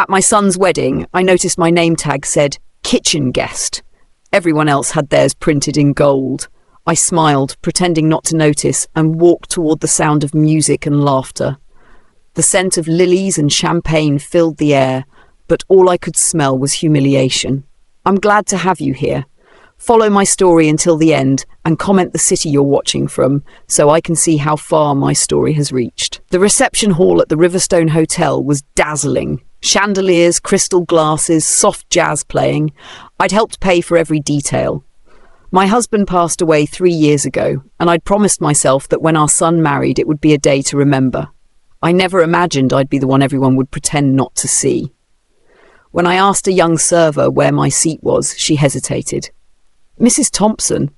At my son's wedding, I noticed my name tag said kitchen guest. Everyone else had theirs printed in gold. I smiled, pretending not to notice, and walked toward the sound of music and laughter. The scent of lilies and champagne filled the air, but all I could smell was humiliation. I'm glad to have you here. Follow my story until the end and comment the city you're watching from so I can see how far my story has reached. The reception hall at the Riverstone Hotel was dazzling. Chandeliers, crystal glasses, soft jazz playing. I'd helped pay for every detail. My husband passed away 3 years ago, and I'd promised myself that when our son married, it would be a day to remember. I never imagined I'd be the one everyone would pretend not to see. When I asked a young server where my seat was, she hesitated. "Mrs. Thompson,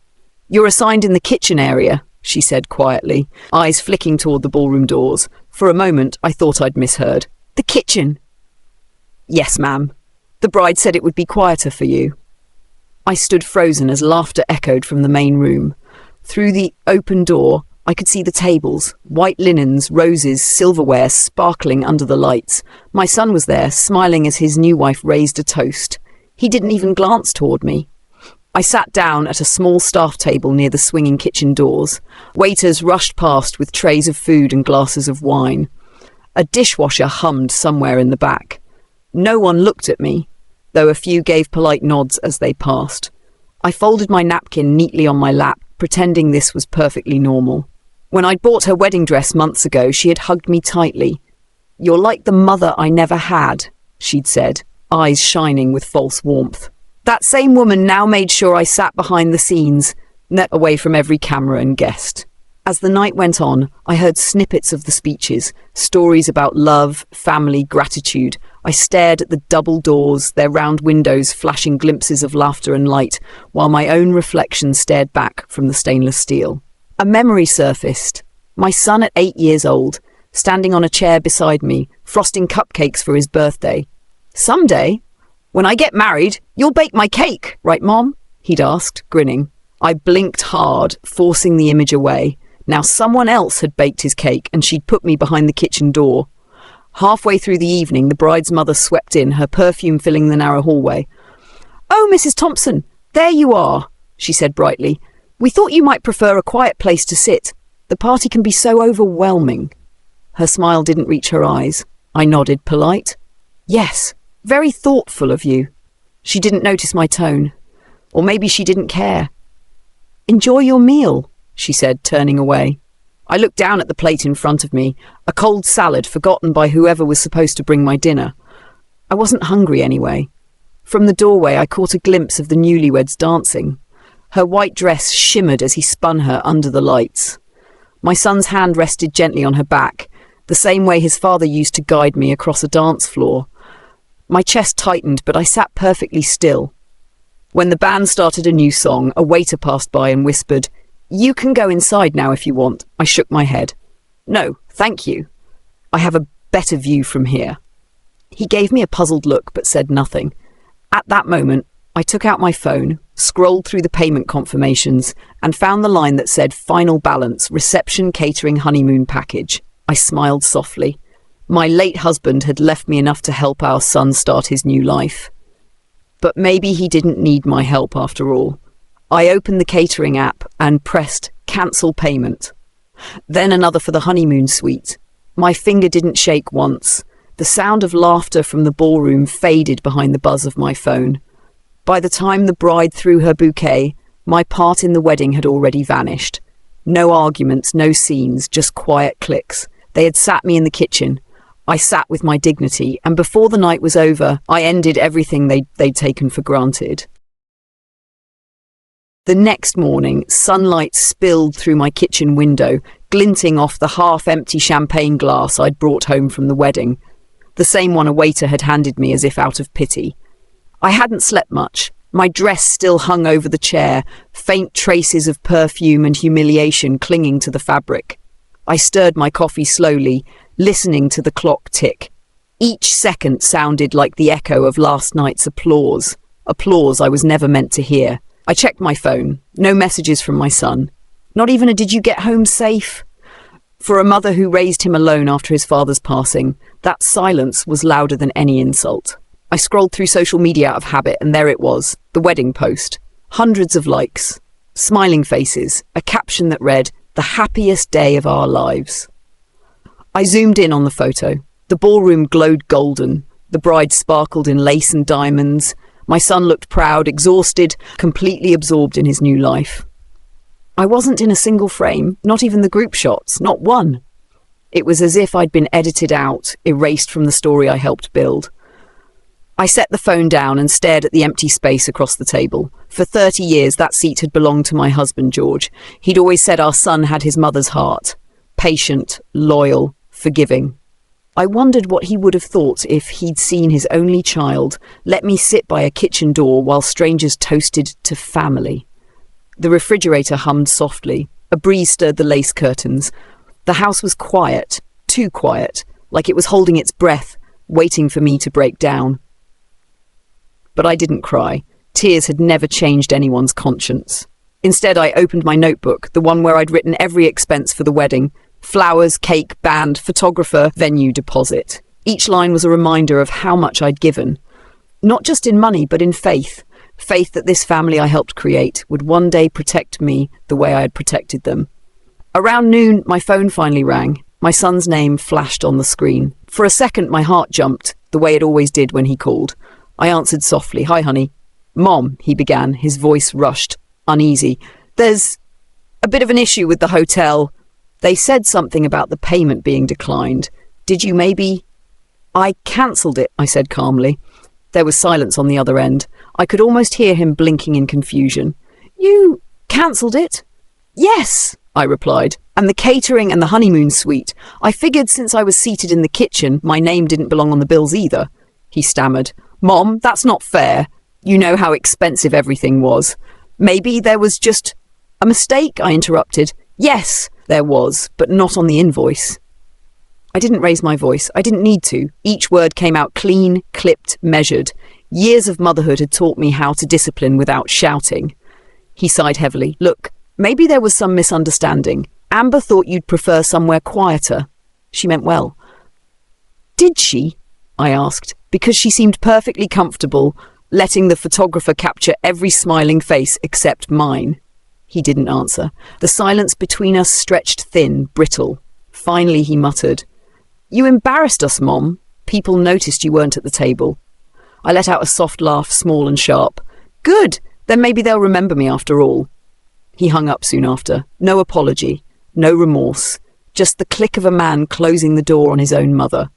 you're assigned in the kitchen area," she said quietly, eyes flicking toward the ballroom doors. For a moment, I thought I'd misheard. "The kitchen?" "Yes, ma'am. The bride said it would be quieter for you." I stood frozen as laughter echoed from the main room. Through the open door, I could see the tables, white linens, roses, silverware sparkling under the lights. My son was there, smiling as his new wife raised a toast. He didn't even glance toward me. I sat down at a small staff table near the swinging kitchen doors. Waiters rushed past with trays of food and glasses of wine. A dishwasher hummed somewhere in the back. No one looked at me, though a few gave polite nods as they passed. I folded my napkin neatly on my lap, pretending this was perfectly normal. When I'd bought her wedding dress months ago, she had hugged me tightly. "You're like the mother I never had," she'd said, eyes shining with false warmth. That same woman now made sure I sat behind the scenes, net away from every camera and guest. As the night went on, I heard snippets of the speeches, stories about love, family, gratitude. I stared at the double doors, their round windows flashing glimpses of laughter and light, while my own reflection stared back from the stainless steel. A memory surfaced. My son at 8 years old, standing on a chair beside me, frosting cupcakes for his birthday. "Someday, when I get married, you'll bake my cake, right, Mom?" he'd asked, grinning. I blinked hard, forcing the image away. Now someone else had baked his cake, and she'd put me behind the kitchen door. Halfway through the evening, the bride's mother swept in, her perfume filling the narrow hallway. "Oh, Mrs. Thompson, there you are," she said brightly. "We thought you might prefer a quiet place to sit. The party can be so overwhelming." Her smile didn't reach her eyes. I nodded, polite. "Yes, very thoughtful of you." She didn't notice my tone. Or maybe she didn't care. "Enjoy your meal," she said, turning away. I looked down at the plate in front of me, a cold salad forgotten by whoever was supposed to bring my dinner. I wasn't hungry anyway. From the doorway, I caught a glimpse of the newlyweds dancing. Her white dress shimmered as he spun her under the lights. My son's hand rested gently on her back, the same way his father used to guide me across a dance floor. My chest tightened, but I sat perfectly still. When the band started a new song, a waiter passed by and whispered, "You can go inside now if you want." I shook my head. "No, thank you. I have a better view from here." He gave me a puzzled look but said nothing. At that moment, I took out my phone, scrolled through the payment confirmations, and found the line that said "Final balance, reception catering honeymoon package." I smiled softly. My late husband had left me enough to help our son start his new life. But maybe he didn't need my help after all. I opened the catering app and pressed cancel payment. Then another for the honeymoon suite. My finger didn't shake once. The sound of laughter from the ballroom faded behind the buzz of my phone. By the time the bride threw her bouquet, my part in the wedding had already vanished. No arguments, no scenes, just quiet clicks. They had sat me in the kitchen. I sat with my dignity, and before the night was over, I ended everything they'd taken for granted. The next morning, sunlight spilled through my kitchen window, glinting off the half-empty champagne glass I'd brought home from the wedding, the same one a waiter had handed me as if out of pity. I hadn't slept much. My dress still hung over the chair, faint traces of perfume and humiliation clinging to the fabric. I stirred my coffee slowly, listening to the clock tick. Each second sounded like the echo of last night's applause I was never meant to hear. I checked my phone. No messages from my son. Not even a "did you get home safe?" For a mother who raised him alone after his father's passing, that silence was louder than any insult. I scrolled through social media out of habit, and there it was, the wedding post. Hundreds of likes, smiling faces, a caption that read, "The happiest day of our lives." I zoomed in on the photo. The ballroom glowed golden. The bride sparkled in lace and diamonds. My son looked proud, exhausted, completely absorbed in his new life. I wasn't in a single frame, not even the group shots, not one. It was as if I'd been edited out, erased from the story I helped build. I set the phone down and stared at the empty space across the table. For 30 years, that seat had belonged to my husband, George. He'd always said our son had his mother's heart. Patient, loyal, forgiving. I wondered what he would have thought if he'd seen his only child let me sit by a kitchen door while strangers toasted to family. The refrigerator hummed softly. A breeze stirred the lace curtains. The house was quiet, too quiet, like it was holding its breath, waiting for me to break down. But I didn't cry. Tears had never changed anyone's conscience. Instead, I opened my notebook, the one where I'd written every expense for the wedding. Flowers, cake, band, photographer, venue, deposit. Each line was a reminder of how much I'd given. Not just in money, but in faith. Faith that this family I helped create would one day protect me the way I had protected them. Around noon, my phone finally rang. My son's name flashed on the screen. For a second, my heart jumped, the way it always did when he called. I answered softly. "Hi, honey." "Mom," he began, his voice rushed, uneasy. "There's a bit of an issue with the hotel. They said something about the payment being declined. Did you maybe—" "I cancelled it," I said calmly. There was silence on the other end. I could almost hear him blinking in confusion. "You cancelled it?" "Yes," I replied. "And the catering and the honeymoon suite. I figured since I was seated in the kitchen, my name didn't belong on the bills either." He stammered. "Mom, that's not fair. You know how expensive everything was." "Maybe there was just a mistake," I interrupted. "Yes, there was, but not on the invoice." I didn't raise my voice. I didn't need to. Each word came out clean, clipped, measured. Years of motherhood had taught me how to discipline without shouting. He sighed heavily. "Look, maybe there was some misunderstanding. Amber thought you'd prefer somewhere quieter. She meant well." "Did she?" I asked, because she seemed perfectly comfortable letting the photographer capture every smiling face except mine. He didn't answer. The silence between us stretched thin, brittle. Finally he muttered, "You embarrassed us, Mom. People noticed you weren't at the table." I let out a soft laugh, small and sharp. "Good, then maybe they'll remember me after all." He hung up soon after. No apology, no remorse, just the click of a man closing the door on his own mother.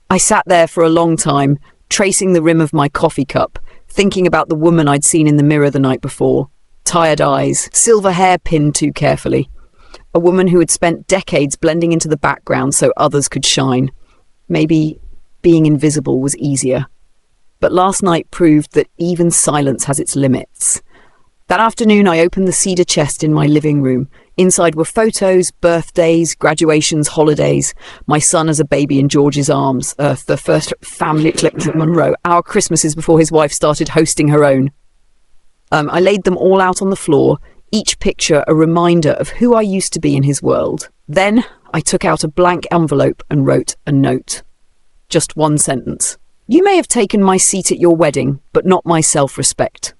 I sat there for a long time, tracing the rim of my coffee cup, thinking about the woman I'd seen in the mirror the night before. Tired eyes, silver hair pinned too carefully. A woman who had spent decades blending into the background so others could shine. Maybe being invisible was easier. But last night proved that even silence has its limits. That afternoon, I opened the cedar chest in my living room. Inside were photos, birthdays, graduations, holidays. My son as a baby in George's arms. The first family eclipse at Monroe. Our Christmases before his wife started hosting her own. I laid them all out on the floor, each picture a reminder of who I used to be in his world. Then I took out a blank envelope and wrote a note. Just one sentence. "You may have taken my seat at your wedding, but not my self-respect."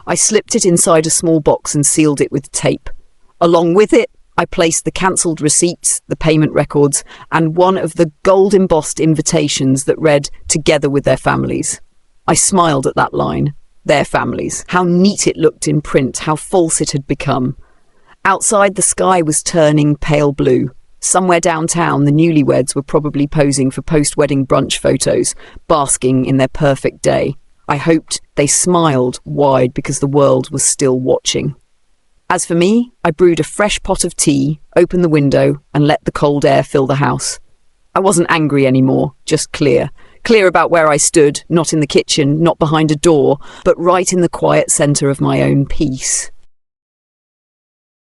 I slipped it inside a small box and sealed it with tape. Along with it, I placed the cancelled receipts, the payment records, and one of the gold-embossed invitations that read, "Together with their families." I smiled at that line. Their families. How neat it looked in print, how false it had become. Outside, the sky was turning pale blue. Somewhere downtown, the newlyweds were probably posing for post-wedding brunch photos, basking in their perfect day. I hoped they smiled wide because the world was still watching. As for me, I brewed a fresh pot of tea, opened the window, and let the cold air fill the house. I wasn't angry anymore, just clear. Clear about where I stood, not in the kitchen, not behind a door, but right in the quiet centre of my own peace.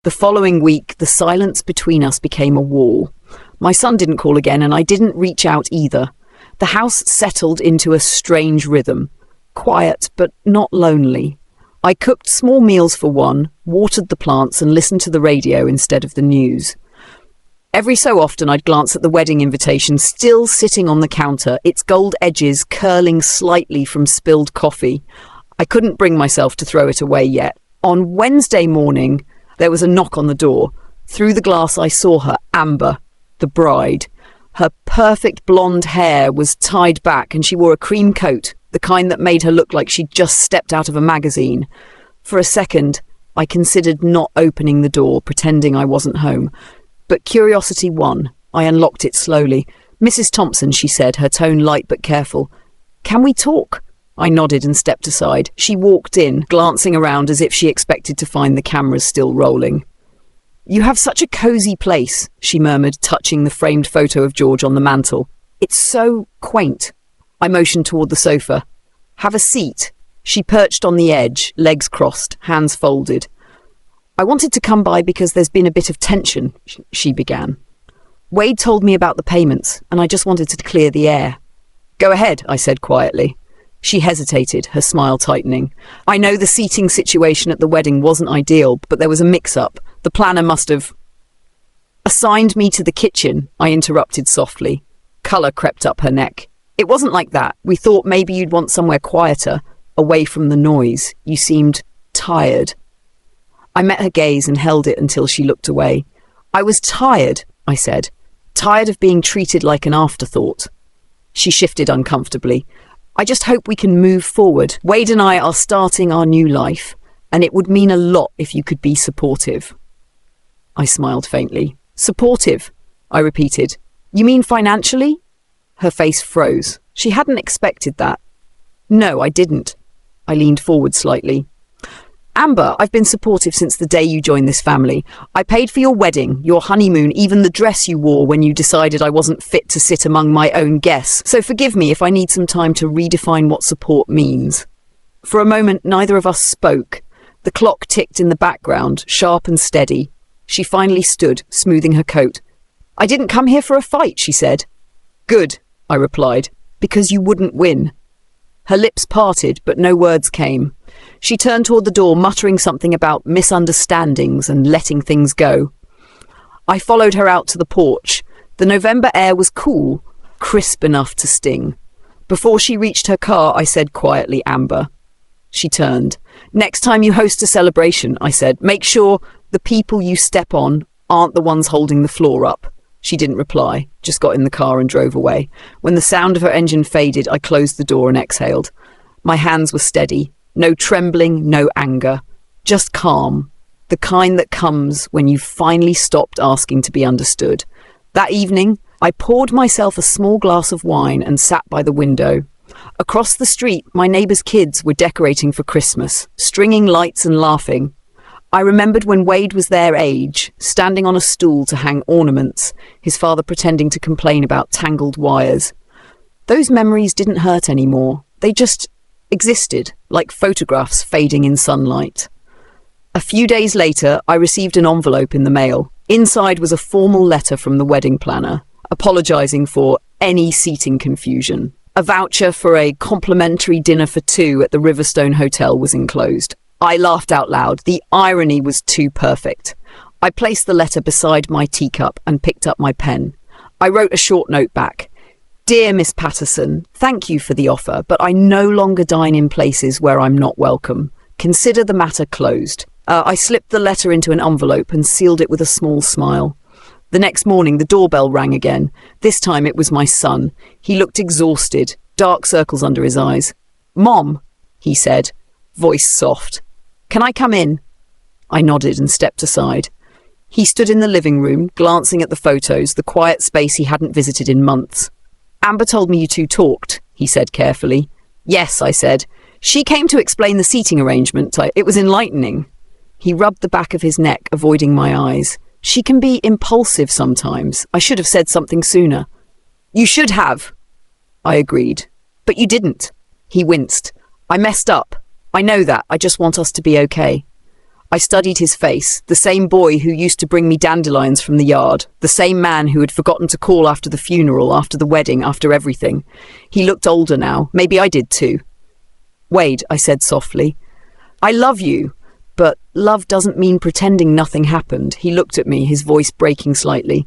The following week, the silence between us became a wall. My son didn't call again, and I didn't reach out either. The house settled into a strange rhythm. Quiet, but not lonely. I cooked small meals for one, watered the plants, and listened to the radio instead of the news. Every so often I'd glance at the wedding invitation still sitting on the counter, its gold edges curling slightly from spilled coffee. I couldn't bring myself to throw it away yet. On Wednesday morning, there was a knock on the door. Through the glass I saw her, Amber, the bride. Her perfect blonde hair was tied back and she wore a cream coat, the kind that made her look like she'd just stepped out of a magazine. For a second, I considered not opening the door, pretending I wasn't home. But curiosity won. I unlocked it slowly. "Mrs. Thompson," she said, her tone light but careful. "Can we talk?" I nodded and stepped aside. She walked in, glancing around as if she expected to find the cameras still rolling. "You have such a cosy place," she murmured, touching the framed photo of George on the mantel. "It's so quaint." I motioned toward the sofa. "Have a seat." She perched on the edge, legs crossed, hands folded. "I wanted to come by because there's been a bit of tension," she began. "Wade told me about the payments, and I just wanted to clear the air." "Go ahead," I said quietly. She hesitated, her smile tightening. "I know the seating situation at the wedding wasn't ideal, but there was a mix-up. The planner must have assigned me to the kitchen," I interrupted softly. Colour crept up her neck. "It wasn't like that. We thought maybe you'd want somewhere quieter, away from the noise. You seemed tired." I met her gaze and held it until she looked away. "I was tired," I said. "Tired of being treated like an afterthought." She shifted uncomfortably. "I just hope we can move forward. Wade and I are starting our new life, and it would mean a lot if you could be supportive." I smiled faintly. "Supportive?" I repeated. "You mean financially?" Her face froze. She hadn't expected that. "No, I didn't." I leaned forward slightly. "Amber, I've been supportive since the day you joined this family. I paid for your wedding, your honeymoon, even the dress you wore when you decided I wasn't fit to sit among my own guests. So forgive me if I need some time to redefine what support means." For a moment, neither of us spoke. The clock ticked in the background, sharp and steady. She finally stood, smoothing her coat. "I didn't come here for a fight," she said. "Good," I replied, "because you wouldn't win." Her lips parted, but no words came. She turned toward the door, muttering something about misunderstandings and letting things go. I followed her out to the porch. The November air was cool, crisp enough to sting. Before she reached her car, I said quietly, "Amber." She turned. "Next time you host a celebration," I said, "make sure the people you step on aren't the ones holding the floor up." She didn't reply, just got in the car and drove away. When the sound of her engine faded, I closed the door and exhaled. My hands were steady. No trembling, no anger. Just calm. The kind that comes when you've finally stopped asking to be understood. That evening, I poured myself a small glass of wine and sat by the window. Across the street, my neighbours' kids were decorating for Christmas, stringing lights and laughing. I remembered when Wade was their age, standing on a stool to hang ornaments, his father pretending to complain about tangled wires. Those memories didn't hurt anymore. They just existed, like photographs fading in sunlight. A few days later, I received an envelope in the mail. Inside was a formal letter from the wedding planner, apologising for any seating confusion. A voucher for a complimentary dinner for two at the Riverstone Hotel was enclosed. I laughed out loud. The irony was too perfect. I placed the letter beside my teacup and picked up my pen. I wrote a short note back. "Dear Miss Patterson, thank you for the offer, but I no longer dine in places where I'm not welcome. Consider the matter closed." I slipped the letter into an envelope and sealed it with a small smile. The next morning, the doorbell rang again. This time it was my son. He looked exhausted, dark circles under his eyes. "Mom," he said, voice soft. "Can I come in?" I nodded and stepped aside. He stood in the living room, glancing at the photos, the quiet space he hadn't visited in months. "Amber told me you two talked," he said carefully. "Yes," I said. "She came to explain the seating arrangement. It was enlightening." He rubbed the back of his neck, avoiding my eyes. "She can be impulsive sometimes. I should have said something sooner." "You should have," I agreed. "But you didn't." He winced. "I messed up. I know that. I just want us to be okay." I studied his face, the same boy who used to bring me dandelions from the yard, the same man who had forgotten to call after the funeral, after the wedding, after everything. He looked older now. Maybe I did too. "Wade," I said softly, "I love you, but love doesn't mean pretending nothing happened." He looked at me, his voice breaking slightly.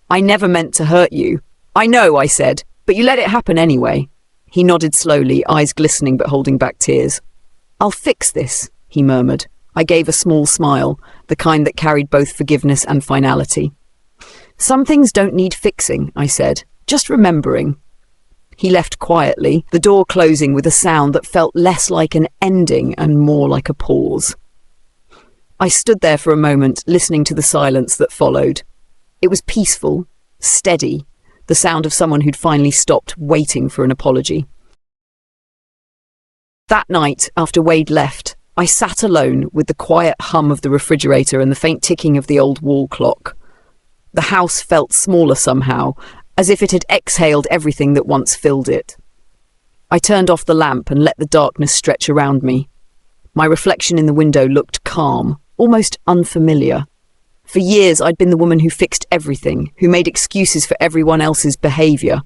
I never meant to hurt you. I know, I said, but you let it happen anyway. He nodded slowly, eyes glistening but holding back tears. I'll fix this, he murmured. I gave a small smile, the kind that carried both forgiveness and finality. Some things don't need fixing, I said, just remembering. He left quietly, the door closing with a sound that felt less like an ending and more like a pause. I stood there for a moment, listening to the silence that followed. It was peaceful, steady, the sound of someone who'd finally stopped waiting for an apology. That night, after Wade left, I sat alone with the quiet hum of the refrigerator and the faint ticking of the old wall clock. The house felt smaller somehow, as if it had exhaled everything that once filled it. I turned off the lamp and let the darkness stretch around me. My reflection in the window looked calm, almost unfamiliar. For years I'd been the woman who fixed everything, who made excuses for everyone else's behaviour.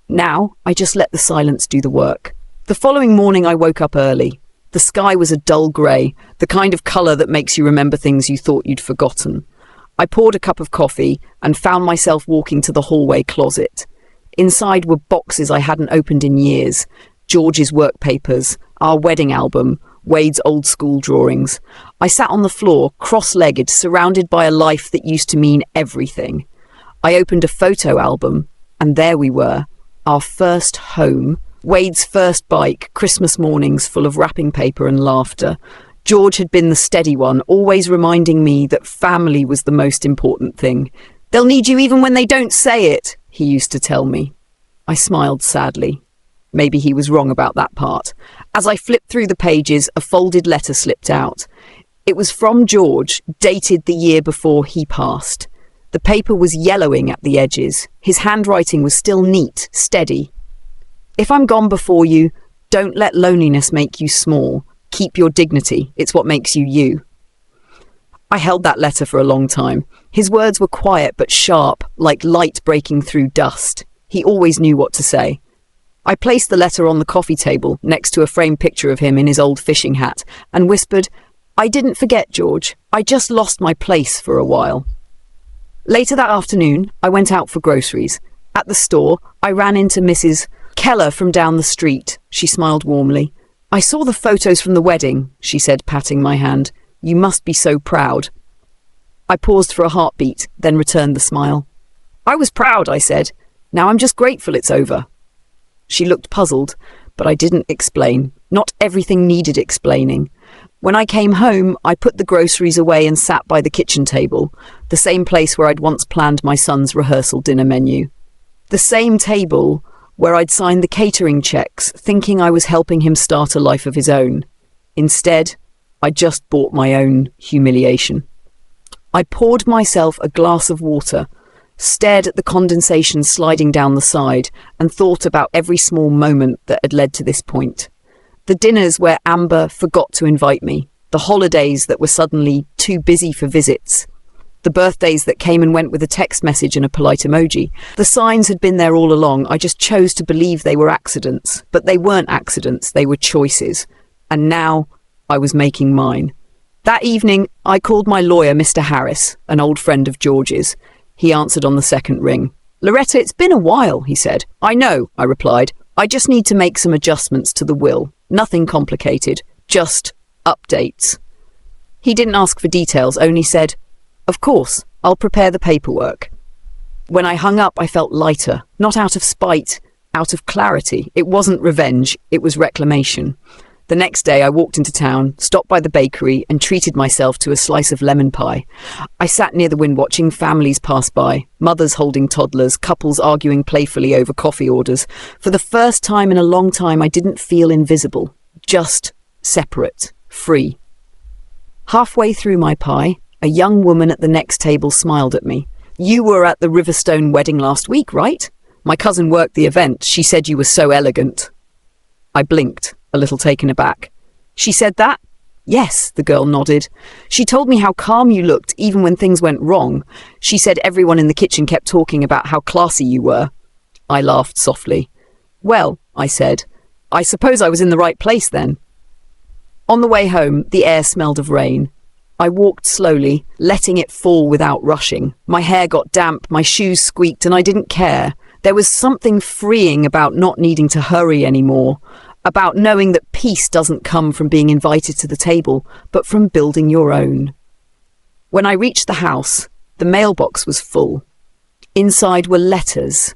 Now I just let the silence do the work. The following morning I woke up early. The sky was a dull grey, the kind of colour that makes you remember things you thought you'd forgotten. I poured a cup of coffee and found myself walking to the hallway closet. Inside were boxes I hadn't opened in years, George's work papers, our wedding album, Wade's old school drawings. I sat on the floor, cross-legged, surrounded by a life that used to mean everything. I opened a photo album, and there we were, our first home, Wade's first bike, Christmas mornings full of wrapping paper and laughter. George had been the steady one, always reminding me that family was the most important thing. They'll need you even when they don't say it, he used to tell me. I smiled sadly. Maybe he was wrong about that part. As I flipped through the pages, a folded letter slipped out. It was from George, dated the year before he passed. The paper was yellowing at the edges. His handwriting was still neat, steady. If I'm gone before you, don't let loneliness make you small. Keep your dignity. It's what makes you you. I held that letter for a long time. His words were quiet but sharp, like light breaking through dust. He always knew what to say. I placed the letter on the coffee table next to a framed picture of him in his old fishing hat and whispered, I didn't forget, George. I just lost my place for a while. Later that afternoon, I went out for groceries. At the store, I ran into Mrs. Keller from down the street. She smiled warmly. I saw the photos from the wedding, she said, patting my hand. You must be so proud. I paused for a heartbeat, then returned the smile. I was proud, I said. Now I'm just grateful it's over. She looked puzzled, but I didn't explain. Not everything needed explaining. When I came home, I put the groceries away and sat by the kitchen table, the same place where I'd once planned my son's rehearsal dinner menu. The same table where I'd signed the catering checks, thinking I was helping him start a life of his own. Instead, I just bought my own humiliation. I poured myself a glass of water, stared at the condensation sliding down the side, and thought about every small moment that had led to this point. The dinners where Amber forgot to invite me, the holidays that were suddenly too busy for visits, the birthdays that came and went with a text message and a polite emoji. The signs had been there all along. I just chose to believe they were accidents. But they weren't accidents, they were choices. And now I was making mine. That evening, I called my lawyer, Mr. Harris, an old friend of George's. He answered on the second ring. Loretta, it's been a while, he said. I know, I replied. I just need to make some adjustments to the will. Nothing complicated, just updates. He didn't ask for details, only said, Of course, I'll prepare the paperwork. When I hung up, I felt lighter, not out of spite, out of clarity. It wasn't revenge, it was reclamation. The next day I walked into town, stopped by the bakery and treated myself to a slice of lemon pie. I sat near the window watching families pass by, mothers holding toddlers, couples arguing playfully over coffee orders. For the first time in a long time I didn't feel invisible, just separate, free. Halfway through my pie, a young woman at the next table smiled at me. You were at the Riverstone wedding last week, right? My cousin worked the event. She said you were so elegant. I blinked, a little taken aback. She said that? Yes, the girl nodded. She told me how calm you looked even when things went wrong. She said everyone in the kitchen kept talking about how classy you were. I laughed softly. Well, I said, I suppose I was in the right place then. On the way home, the air smelled of rain. I walked slowly, letting it fall without rushing. My hair got damp, my shoes squeaked, and I didn't care. There was something freeing about not needing to hurry anymore, about knowing that peace doesn't come from being invited to the table, but from building your own. When I reached the house, the mailbox was full. Inside were letters,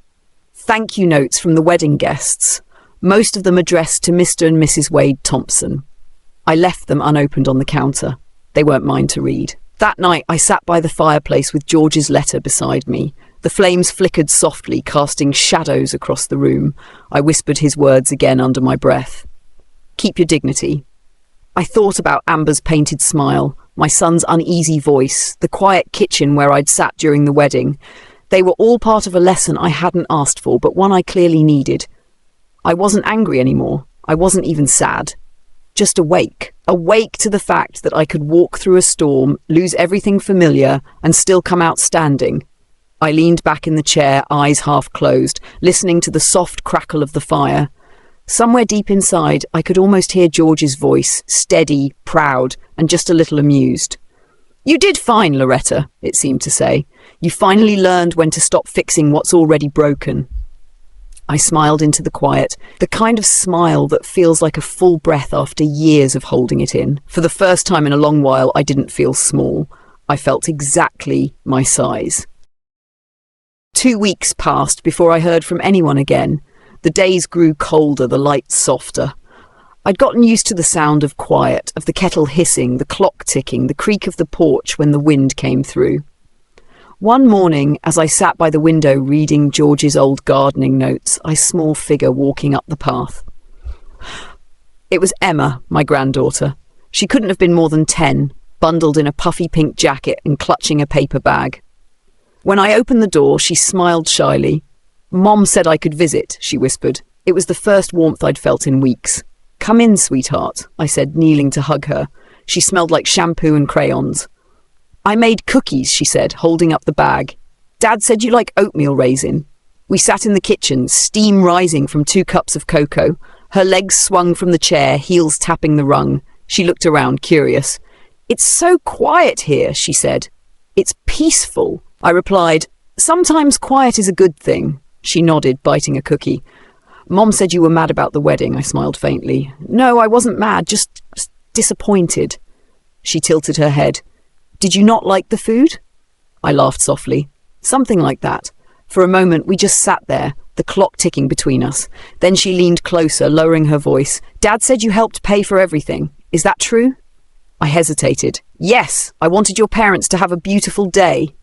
thank you notes from the wedding guests, most of them addressed to Mr. and Mrs. Wade Thompson. I left them unopened on the counter. They weren't mine to read. That night, I sat by the fireplace with George's letter beside me. The flames flickered softly, casting shadows across the room. I whispered his words again under my breath. Keep your dignity. I thought about Amber's painted smile, my son's uneasy voice, the quiet kitchen where I'd sat during the wedding. They were all part of a lesson I hadn't asked for, but one I clearly needed. I wasn't angry anymore. I wasn't even sad. Just awake to the fact that I could walk through a storm, lose everything familiar, and still come out standing. I leaned back in the chair, eyes half closed, listening to the soft crackle of the fire. Somewhere deep inside, I could almost hear George's voice, steady, proud, and just a little amused. You did fine, Loretta, it seemed to say. You finally learned when to stop fixing what's already broken. I smiled into the quiet, the kind of smile that feels like a full breath after years of holding it in. For the first time in a long while, I didn't feel small. I felt exactly my size. 2 weeks passed before I heard from anyone again. The days grew colder, the lights softer. I'd gotten used to the sound of quiet, of the kettle hissing, the clock ticking, the creak of the porch when the wind came through. One morning, as I sat by the window reading George's old gardening notes, I saw a small figure walking up the path. It was Emma, my granddaughter. She couldn't have been more than 10, bundled in a puffy pink jacket and clutching a paper bag. When I opened the door, she smiled shyly. Mom said I could visit, she whispered. It was the first warmth I'd felt in weeks. Come in, sweetheart, I said, kneeling to hug her. She smelled like shampoo and crayons. I made cookies, she said, holding up the bag. Dad said you like oatmeal raisin. We sat in the kitchen, steam rising from 2 cups of cocoa. Her legs swung from the chair, heels tapping the rung. She looked around, curious. It's so quiet here, she said. It's peaceful, I replied. Sometimes quiet is a good thing. She nodded, biting a cookie. Mom said you were mad about the wedding, I smiled faintly. No, I wasn't mad, just disappointed. She tilted her head. Did you not like the food? I laughed softly. Something like that. For a moment, we just sat there, the clock ticking between us. Then she leaned closer, lowering her voice. Dad said you helped pay for everything. Is that true? I hesitated. Yes, I wanted your parents to have a beautiful day.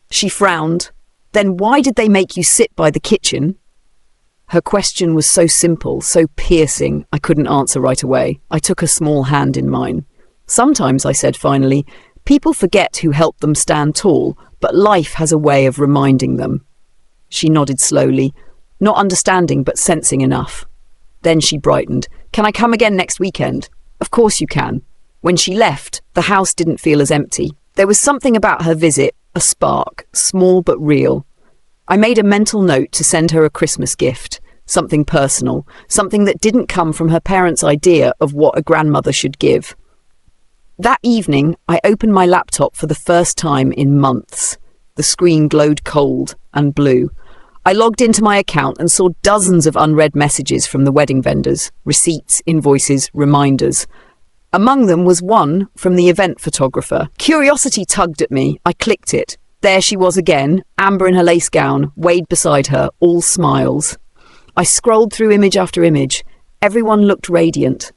She frowned. Then why did they make you sit by the kitchen? Her question was so simple, so piercing, I couldn't answer right away. I took a small hand in mine. Sometimes, I said finally, people forget who helped them stand tall, but life has a way of reminding them. She nodded slowly, not understanding but sensing enough. Then she brightened. Can I come again next weekend? Of course you can. When she left, the house didn't feel as empty. There was something about her visit, a spark, small but real. I made a mental note to send her a Christmas gift, something personal, something that didn't come from her parents' idea of what a grandmother should give. That evening, I opened my laptop for the first time in months. The screen glowed cold and blue. I logged into my account and saw dozens of unread messages from the wedding vendors, receipts, invoices, reminders. Among them was one from the event photographer. Curiosity tugged at me. I clicked it. There she was again, Amber in her lace gown, Wade beside her, all smiles. I scrolled through image after image. Everyone looked radiant.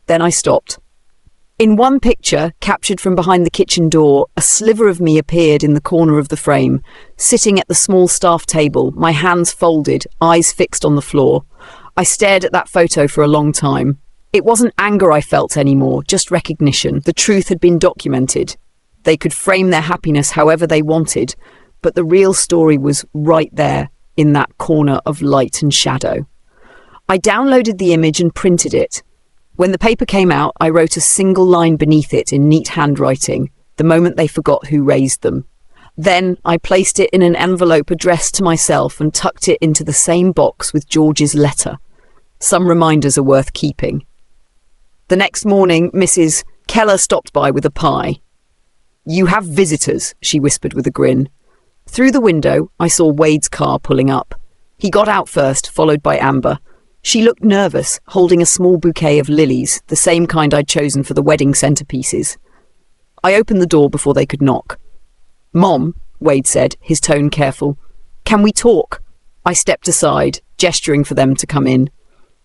Then I stopped. In one picture, captured from behind the kitchen door, a sliver of me appeared in the corner of the frame, sitting at the small staff table, my hands folded, eyes fixed on the floor. I stared at that photo for a long time. It wasn't anger I felt anymore, just recognition. The truth had been documented. They could frame their happiness however they wanted, but the real story was right there, in that corner of light and shadow. I downloaded the image and printed it. When the paper came out, I wrote a single line beneath it in neat handwriting, the moment they forgot who raised them. Then I placed it in an envelope addressed to myself and tucked it into the same box with George's letter. Some reminders are worth keeping. The next morning, Mrs. Keller stopped by with a pie. You have visitors, she whispered with a grin. Through the window, I saw Wade's car pulling up. He got out first, followed by Amber. She looked nervous, holding a small bouquet of lilies, the same kind I'd chosen for the wedding centerpieces. I opened the door before they could knock. "Mom," Wade said, his tone careful. "Can we talk?" I stepped aside, gesturing for them to come in.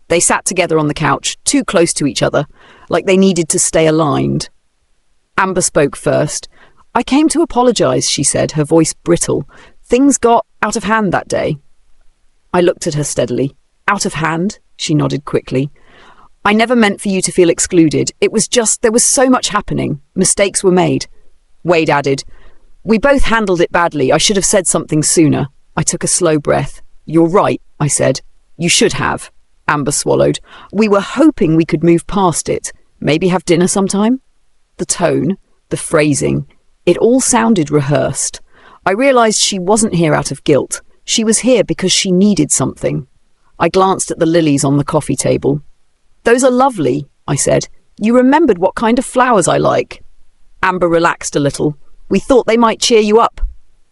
They sat together on the couch, too close to each other, like they needed to stay aligned. Amber spoke first. "I came to apologize," she said, her voice brittle. "Things got out of hand that day." I looked at her steadily. "Out of hand?" She nodded quickly. "I never meant for you to feel excluded. It was just there was so much happening. Mistakes were made." Wade added, "We both handled it badly. I should have said something sooner." I took a slow breath. "You're right," I said. "You should have." Amber swallowed. "We were hoping we could move past it. Maybe have dinner sometime?" The tone, the phrasing, it all sounded rehearsed. I realized she wasn't here out of guilt. She was here because she needed something. I glanced at the lilies on the coffee table. "Those are lovely," I said. "You remembered what kind of flowers I like." Amber relaxed a little. "We thought they might cheer you up."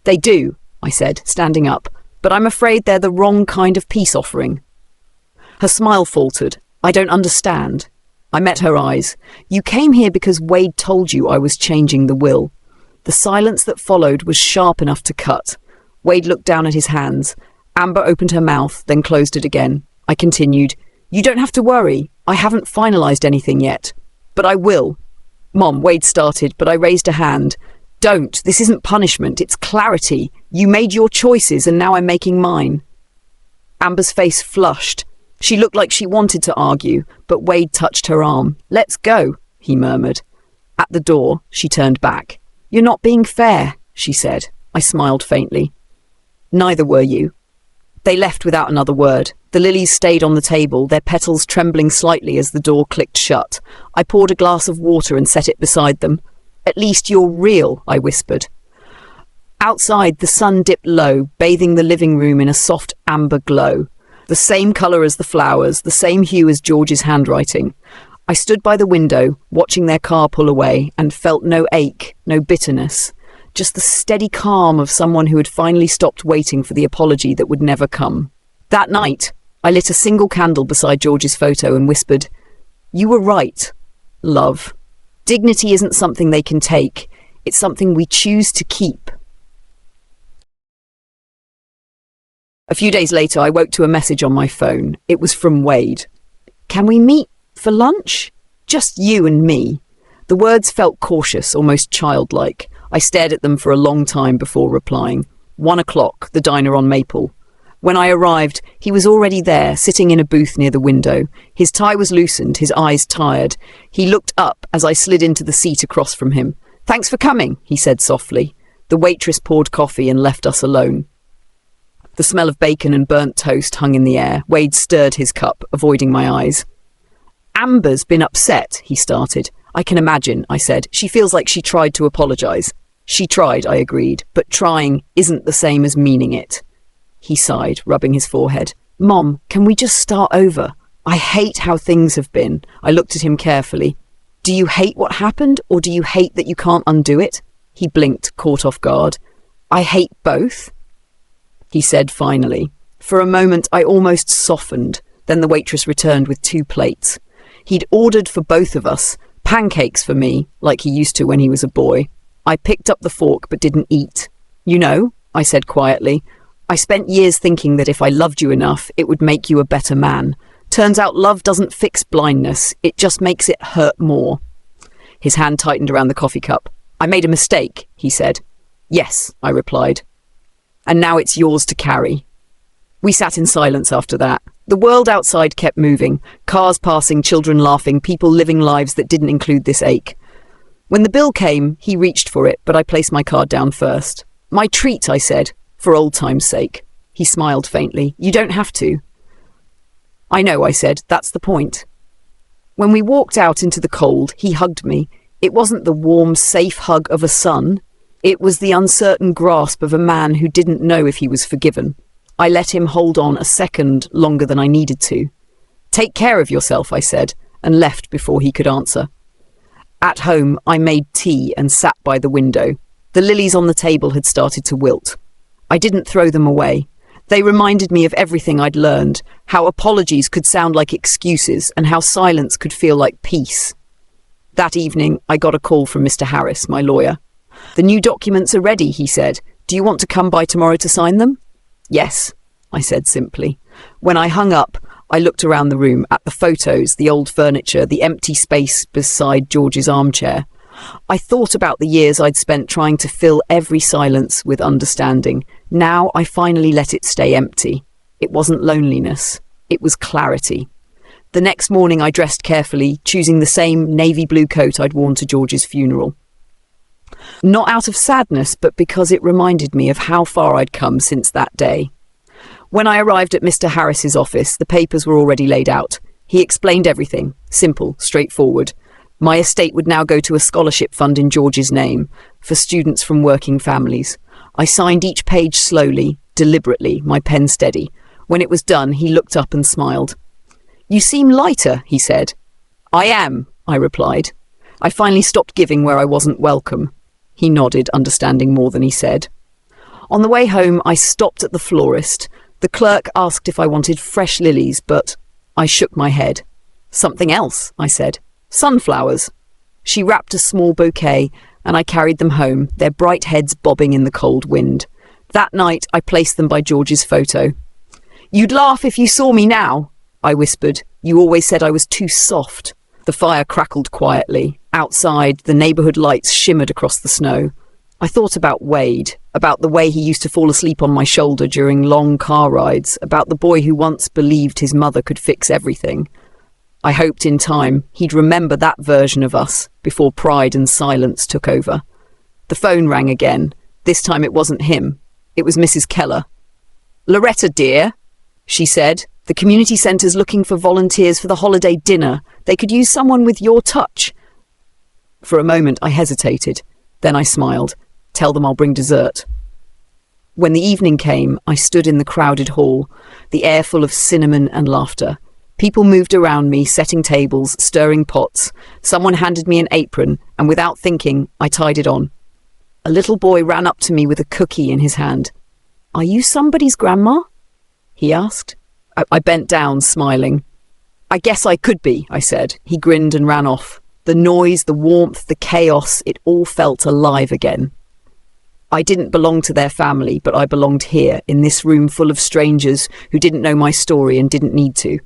"They do," I said, standing up, "but I'm afraid they're the wrong kind of peace offering." Her smile faltered. "I don't understand." I met her eyes. "You came here because Wade told you I was changing the will." The silence that followed was sharp enough to cut. Wade looked down at his hands. Amber opened her mouth, then closed it again. I continued, "You don't have to worry. I haven't finalized anything yet. But I will." "Mom," Wade started, but I raised a hand. "Don't. This isn't punishment. It's clarity. You made your choices, and now I'm making mine." Amber's face flushed. She looked like she wanted to argue, but Wade touched her arm. "Let's go," he murmured. At the door, she turned back. "You're not being fair," she said. I smiled faintly. "Neither were you." They left without another word. The lilies stayed on the table, their petals trembling slightly as the door clicked shut. I poured a glass of water and set it beside them. "At least you're real," I whispered. Outside, the sun dipped low, bathing the living room in a soft amber glow. The same colour as the flowers, the same hue as George's handwriting. I stood by the window, watching their car pull away, and felt no ache, no bitterness. Just the steady calm of someone who had finally stopped waiting for the apology that would never come. That night, I lit a single candle beside George's photo and whispered, "You were right, love. Dignity isn't something they can take. It's something we choose to keep." A few days later, I woke to a message on my phone. It was from Wade. "Can we meet for lunch? Just you and me." The words felt cautious, almost childlike. I stared at them for a long time before replying. 1 o'clock, the diner on Maple. When I arrived, he was already there, sitting in a booth near the window. His tie was loosened, his eyes tired. He looked up as I slid into the seat across from him. "Thanks for coming," he said softly. The waitress poured coffee and left us alone. The smell of bacon and burnt toast hung in the air. Wade stirred his cup, avoiding my eyes. "Amber's been upset," he started. "I can imagine," I said. "She feels like she tried to apologize." "She tried," I agreed, "but trying isn't the same as meaning it." He sighed, rubbing his forehead. "Mom, can we just start over? I hate how things have been." I looked at him carefully. "Do you hate what happened, or do you hate that you can't undo it?" He blinked, caught off guard. "I hate both," he said finally. For a moment, I almost softened. Then the waitress returned with 2 plates. He'd ordered for both of us, pancakes for me, like he used to when he was a boy. I picked up the fork but didn't eat. "You know," I said quietly, "I spent years thinking that if I loved you enough, it would make you a better man. Turns out love doesn't fix blindness, it just makes it hurt more." His hand tightened around the coffee cup. "I made a mistake," he said. "Yes," I replied. "And now it's yours to carry." We sat in silence after that. The world outside kept moving, cars passing, children laughing, people living lives that didn't include this ache. When the bill came, he reached for it, but I placed my card down first. "My treat," I said, "for old time's sake." He smiled faintly. "You don't have to." "I know," I said. "That's the point." When we walked out into the cold, he hugged me. It wasn't the warm, safe hug of a son. It was the uncertain grasp of a man who didn't know if he was forgiven. I let him hold on a second longer than I needed to. "Take care of yourself," I said, and left before he could answer. At home, I made tea and sat by the window. The lilies on the table had started to wilt. I didn't throw them away. They reminded me of everything I'd learned, how apologies could sound like excuses and how silence could feel like peace. That evening, I got a call from Mr. Harris, my lawyer. "The new documents are ready," he said. "Do you want to come by tomorrow to sign them?" "Yes," I said simply. When I hung up, I looked around the room at the photos, the old furniture, the empty space beside George's armchair. I thought about the years I'd spent trying to fill every silence with understanding. Now I finally let it stay empty. It wasn't loneliness. It was clarity. The next morning I dressed carefully, choosing the same navy blue coat I'd worn to George's funeral. Not out of sadness, but because it reminded me of how far I'd come since that day. When I arrived at Mr. Harris's office, the papers were already laid out. He explained everything. Simple, straightforward. My estate would now go to a scholarship fund in George's name, for students from working families. I signed each page slowly, deliberately, my pen steady. When it was done, he looked up and smiled. "You seem lighter," he said. "I am," I replied. I finally stopped giving where I wasn't welcome. He nodded, understanding more than he said. On the way home, I stopped at the florist. The clerk asked if I wanted fresh lilies, but I shook my head. "Something else," I said. "Sunflowers." She wrapped a small bouquet, and I carried them home, their bright heads bobbing in the cold wind. That night, I placed them by George's photo. "You'd laugh if you saw me now," I whispered. "You always said I was too soft." The fire crackled quietly. Outside, the neighborhood lights shimmered across the snow. I thought about Wade, about the way he used to fall asleep on my shoulder during long car rides, about the boy who once believed his mother could fix everything. I hoped in time he'd remember that version of us before pride and silence took over. The phone rang again. This time it wasn't him. It was Mrs. Keller. "Loretta, dear," she said, "the community centre's looking for volunteers for the holiday dinner. They could use someone with your touch." For a moment I hesitated. Then I smiled. "Tell them I'll bring dessert." When the evening came, I stood in the crowded hall, the air full of cinnamon and laughter. People moved around me, setting tables, stirring pots. Someone handed me an apron, and without thinking, I tied it on. A little boy ran up to me with a cookie in his hand. "Are you somebody's grandma?" he asked. I bent down, smiling. "I guess I could be," I said. He grinned and ran off. The noise, the warmth, the chaos, it all felt alive again. I didn't belong to their family, but I belonged here, in this room full of strangers who didn't know my story and didn't need to.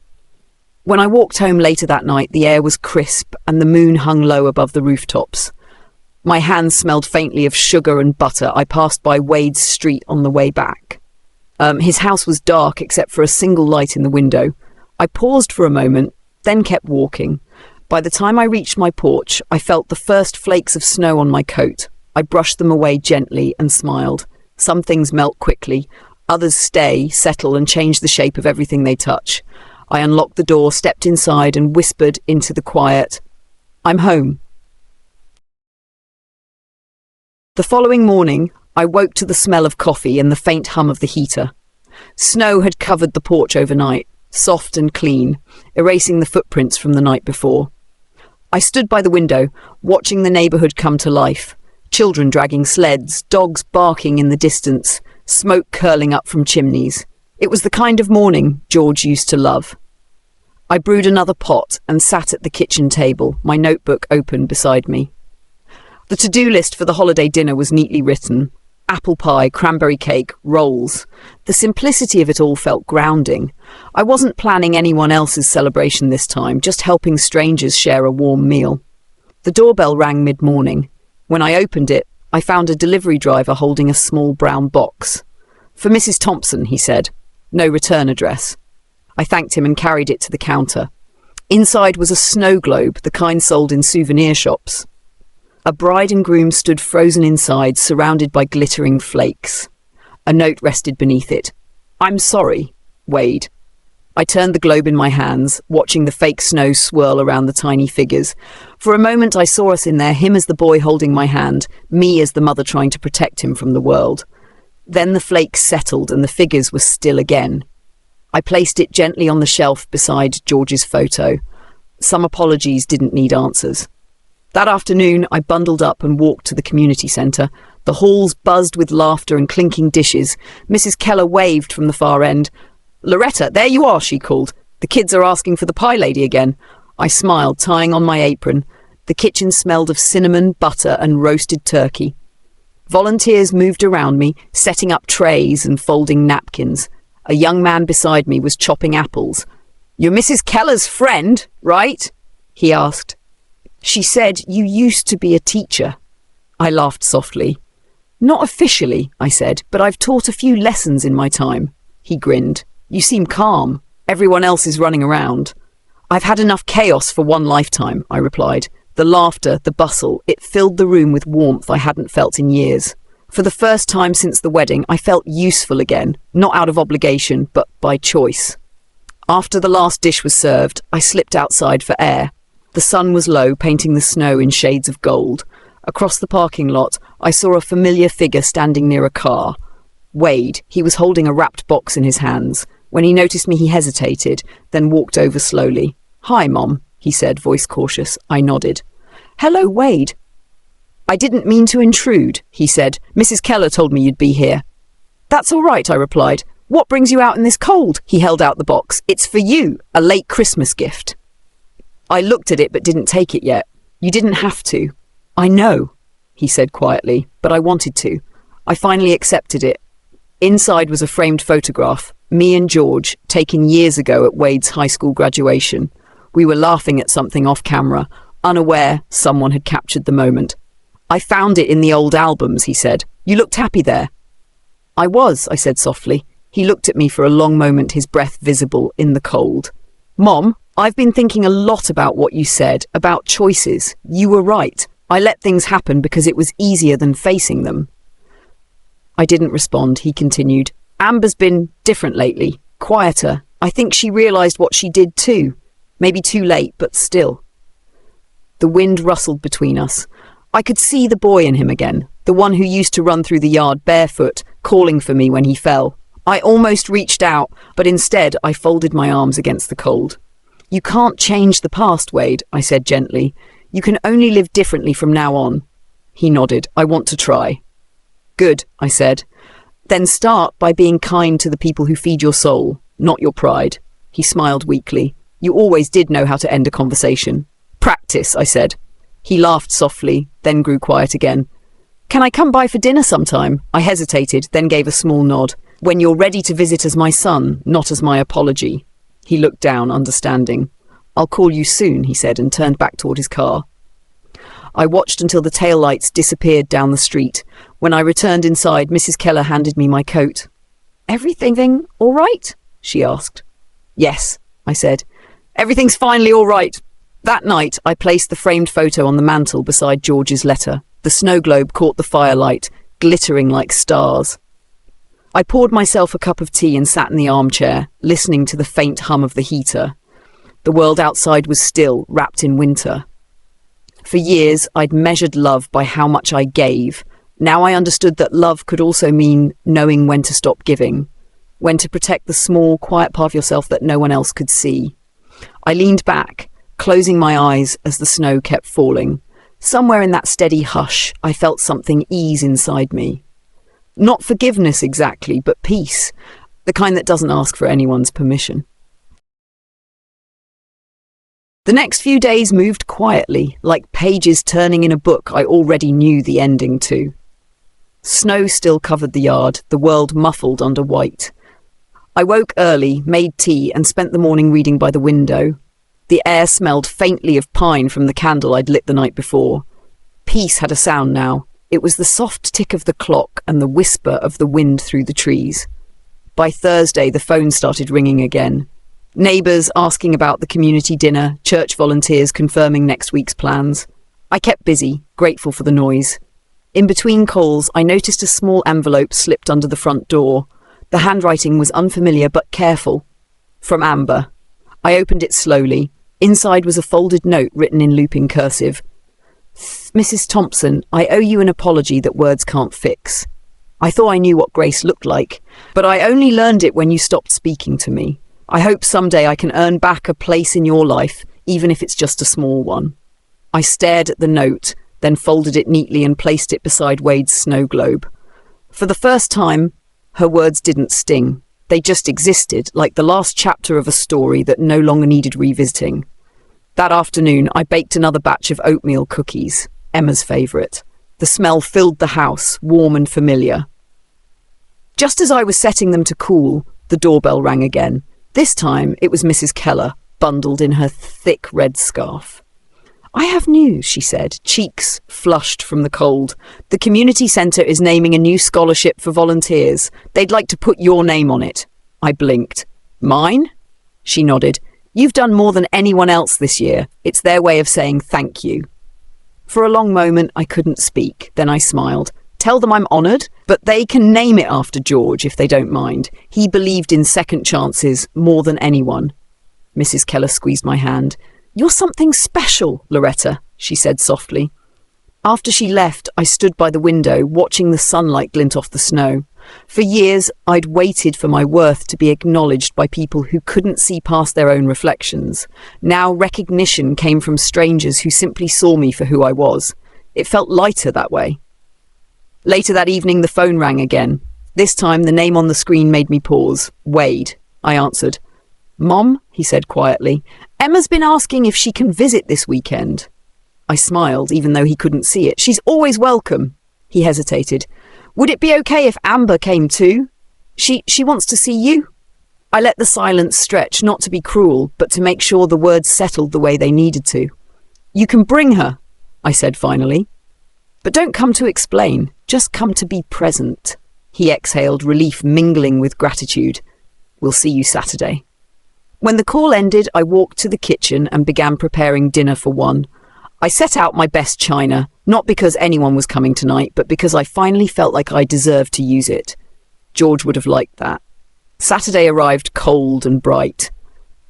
When I walked home later that night, the air was crisp and the moon hung low above the rooftops. My hands smelled faintly of sugar and butter. I passed by Wade's street on the way back. His house was dark except for a single light in the window. I paused for a moment, then kept walking. By the time I reached my porch, I felt the first flakes of snow on my coat. I brushed them away gently and smiled. Some things melt quickly, others stay, settle, and change the shape of everything they touch. I unlocked the door, stepped inside, and whispered into the quiet, "I'm home." The following morning, I woke to the smell of coffee and the faint hum of the heater. Snow had covered the porch overnight, soft and clean, erasing the footprints from the night before. I stood by the window, watching the neighborhood come to life. Children dragging sleds, dogs barking in the distance, smoke curling up from chimneys. It was the kind of morning George used to love. I brewed another pot and sat at the kitchen table, my notebook open beside me. The to-do list for the holiday dinner was neatly written. Apple pie, cranberry cake, rolls. The simplicity of it all felt grounding. I wasn't planning anyone else's celebration this time, just helping strangers share a warm meal. The doorbell rang mid-morning. When I opened it, I found a delivery driver holding a small brown box. "For Mrs. Thompson," he said. "No return address." I thanked him and carried it to the counter. Inside was a snow globe, the kind sold in souvenir shops. A bride and groom stood frozen inside, surrounded by glittering flakes. A note rested beneath it. "I'm sorry, Wade." I turned the globe in my hands, watching the fake snow swirl around the tiny figures. For a moment I saw us in there, him as the boy holding my hand, me as the mother trying to protect him from the world. Then the flakes settled and the figures were still again. I placed it gently on the shelf beside George's photo. Some apologies didn't need answers. That afternoon, I bundled up and walked to the community centre. The halls buzzed with laughter and clinking dishes. Mrs. Keller waved from the far end. "Loretta, there you are," she called. "The kids are asking for the pie lady again." I smiled, tying on my apron. The kitchen smelled of cinnamon, butter, and roasted turkey. Volunteers moved around me, setting up trays and folding napkins. A young man beside me was chopping apples. "You're Mrs. Keller's friend, right?" he asked. "She said you used to be a teacher." I laughed softly. "Not officially," I said, "but I've taught a few lessons in my time." He grinned. "You seem calm. Everyone else is running around." "I've had enough chaos for one lifetime," I replied. The laughter, the bustle, it filled the room with warmth I hadn't felt in years. For the first time since the wedding, I felt useful again, not out of obligation, but by choice. After the last dish was served, I slipped outside for air. The sun was low, painting the snow in shades of gold. Across the parking lot, I saw a familiar figure standing near a car. Wade. He was holding a wrapped box in his hands. When he noticed me, he hesitated, then walked over slowly. "Hi, Mom," he said, voice cautious. I nodded. "Hello, Wade." "I didn't mean to intrude," he said. "Mrs. Keller told me you'd be here." "That's all right," I replied. "What brings you out in this cold?" He held out the box. "It's for you, a late Christmas gift." I looked at it but didn't take it yet. "You didn't have to." "I know," he said quietly, "but I wanted to." I finally accepted it. Inside was a framed photograph, me and George, taken years ago at Wade's high school graduation. We were laughing at something off camera, unaware someone had captured the moment. "I found it in the old albums," he said. "You looked happy there." "I was," I said softly. He looked at me for a long moment, his breath visible in the cold. "Mom, I've been thinking a lot about what you said, about choices. You were right. I let things happen because it was easier than facing them." I didn't respond. He continued. "Amber's been different lately, quieter. I think she realised what she did too. Maybe too late, but still." The wind rustled between us. I could see the boy in him again, the one who used to run through the yard barefoot, calling for me when he fell. I almost reached out, but instead I folded my arms against the cold. "You can't change the past, Wade," I said gently. "You can only live differently from now on." He nodded. "I want to try." "Good," I said. "Then start by being kind to the people who feed your soul, not your pride." He smiled weakly. "You always did know how to end a conversation." "Practice," I said. He laughed softly, then grew quiet again. "Can I come by for dinner sometime?" I hesitated, then gave a small nod. "When you're ready to visit as my son, not as my apology." He looked down, understanding. "I'll call you soon," he said, and turned back toward his car. I watched until the taillights disappeared down the street. When I returned inside, Mrs. Keller handed me my coat. "Everything all right?" she asked. "Yes," I said. "Everything's finally all right." That night, I placed the framed photo on the mantel beside George's letter. The snow globe caught the firelight, glittering like stars. I poured myself a cup of tea and sat in the armchair, listening to the faint hum of the heater. The world outside was still, wrapped in winter. For years, I'd measured love by how much I gave. Now I understood that love could also mean knowing when to stop giving, when to protect the small, quiet part of yourself that no one else could see. I leaned back, closing my eyes as the snow kept falling. Somewhere in that steady hush, I felt something ease inside me. Not forgiveness exactly, but peace, the kind that doesn't ask for anyone's permission. The next few days moved quietly, like pages turning in a book I already knew the ending to. Snow still covered the yard, the world muffled under white. I woke early, made tea, and spent the morning reading by the window. The air smelled faintly of pine from the candle I'd lit the night before. Peace had a sound now. It was the soft tick of the clock and the whisper of the wind through the trees. By Thursday, the phone started ringing again. Neighbours asking about the community dinner, church volunteers confirming next week's plans. I kept busy, grateful for the noise. In between calls, I noticed a small envelope slipped under the front door. The handwriting was unfamiliar but careful. From Amber. I opened it slowly. Inside was a folded note written in looping cursive. "Mrs. Thompson, I owe you an apology that words can't fix. I thought I knew what grace looked like, but I only learned it when you stopped speaking to me. I hope someday I can earn back a place in your life, even if it's just a small one." I stared at the note, then folded it neatly and placed it beside Wade's snow globe. For the first time, her words didn't sting. They just existed, like the last chapter of a story that no longer needed revisiting. That afternoon, I baked another batch of oatmeal cookies, Emma's favourite. The smell filled the house, warm and familiar. Just as I was setting them to cool, the doorbell rang again. This time, it was Mrs. Keller, bundled in her thick red scarf. "I have news," she said, cheeks flushed from the cold. "The community centre is naming a new scholarship for volunteers. They'd like to put your name on it." I blinked. "Mine?" She nodded. "You've done more than anyone else this year. It's their way of saying thank you." For a long moment, I couldn't speak. Then I smiled. "Tell them I'm honoured, but they can name it after George if they don't mind. He believed in second chances more than anyone." Mrs. Keller squeezed my hand. "You're something special, Loretta," she said softly. After she left, I stood by the window, watching the sunlight glint off the snow. For years, I'd waited for my worth to be acknowledged by people who couldn't see past their own reflections. Now recognition came from strangers who simply saw me for who I was. It felt lighter that way. Later that evening, the phone rang again. This time, the name on the screen made me pause. "Wade," I answered. "Mom," he said quietly, "Emma's been asking if she can visit this weekend." I smiled, even though he couldn't see it. "She's always welcome." He hesitated. "Would it be okay if Amber came too? She wants to see you." I let the silence stretch, not to be cruel, but to make sure the words settled the way they needed to. "You can bring her," I said finally. "But don't come to explain, just come to be present." He exhaled, relief mingling with gratitude. "We'll see you Saturday." When the call ended, I walked to the kitchen and began preparing dinner for one. I set out my best china, not because anyone was coming tonight, but because I finally felt like I deserved to use it. George would have liked that. Saturday arrived cold and bright.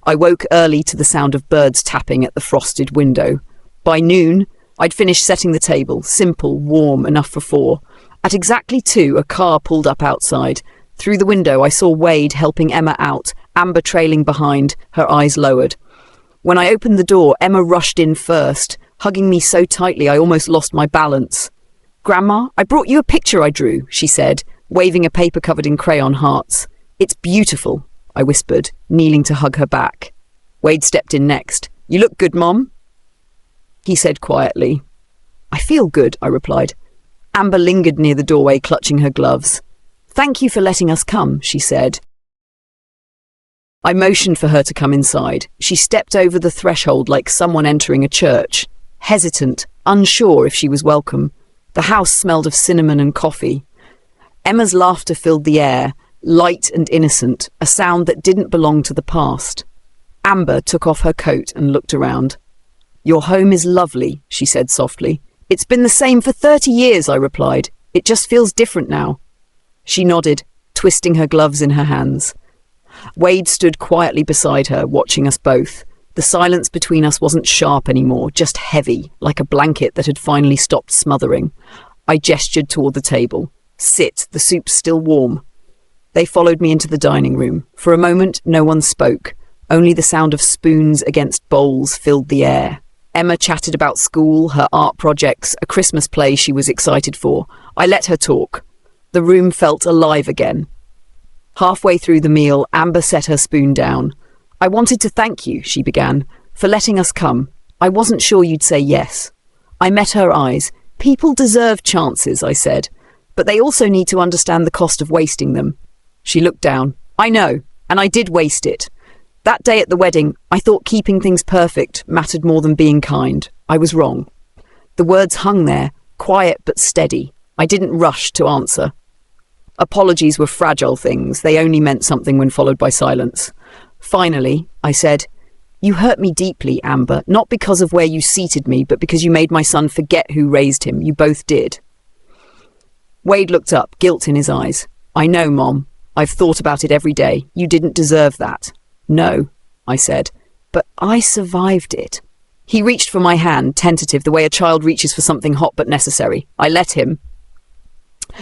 I woke early to the sound of birds tapping at the frosted window. By noon, I'd finished setting the table, simple, warm, enough for four. At exactly 2, a car pulled up outside. Through the window, I saw Wade helping Emma out, Amber trailing behind, her eyes lowered. When I opened the door, Emma rushed in first, hugging me so tightly I almost lost my balance. "Grandma, I brought you a picture I drew," she said, waving a paper covered in crayon hearts. "It's beautiful," I whispered, kneeling to hug her back. Wade stepped in next. "You look good, Mom," he said quietly. "I feel good," I replied. Amber lingered near the doorway, clutching her gloves. "Thank you for letting us come," she said. I motioned for her to come inside. She stepped over the threshold like someone entering a church, hesitant, unsure if she was welcome. The house smelled of cinnamon and coffee. Emma's laughter filled the air, light and innocent, a sound that didn't belong to the past. Amber took off her coat and looked around. "Your home is lovely," she said softly. "It's been the same for 30 years, I replied. "It just feels different now." She nodded, twisting her gloves in her hands. Wade stood quietly beside her, watching us both. The silence between us wasn't sharp anymore, just heavy, like a blanket that had finally stopped smothering. I gestured toward the table. "Sit, the soup's still warm." They followed me into the dining room. For a moment, no one spoke. Only the sound of spoons against bowls filled the air. Emma chatted about school, her art projects, a Christmas play she was excited for. I let her talk. The room felt alive again. Halfway through the meal, Amber set her spoon down. "I wanted to thank you," she began, "for letting us come. I wasn't sure you'd say yes." I met her eyes. "People deserve chances," I said, "but they also need to understand the cost of wasting them." She looked down. "I know, and I did waste it. That day at the wedding, I thought keeping things perfect mattered more than being kind. I was wrong." The words hung there, quiet but steady. I didn't rush to answer. Apologies were fragile things. They only meant something when followed by silence. Finally, I said, "You hurt me deeply, Amber, not because of where you seated me, but because you made my son forget who raised him. You both did." Wade looked up, guilt in his eyes. "I know, Mom. I've thought about it every day. You didn't deserve that." "No," I said, "but I survived it." He reached for my hand, tentative, the way a child reaches for something hot but necessary. I let him.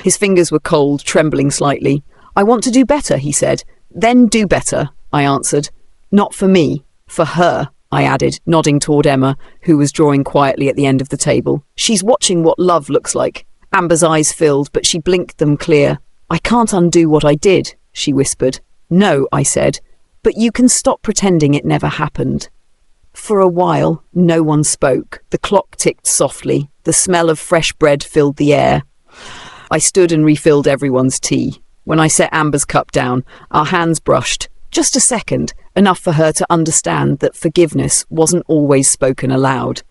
His fingers were cold, trembling slightly. "I want to do better," he said. "Then do better," I answered. "Not for me, for her," I added, nodding toward Emma, who was drawing quietly at the end of the table. She's watching what love looks like. Amber's eyes filled, but she blinked them clear. I can't undo what I did, she whispered. No, I said, but you can stop pretending it never happened. For a while, no one spoke. The clock ticked softly. The smell of fresh bread filled the air. I stood and refilled everyone's tea. When I set Amber's cup down, our hands brushed. Just a second, enough for her to understand that forgiveness wasn't always spoken aloud.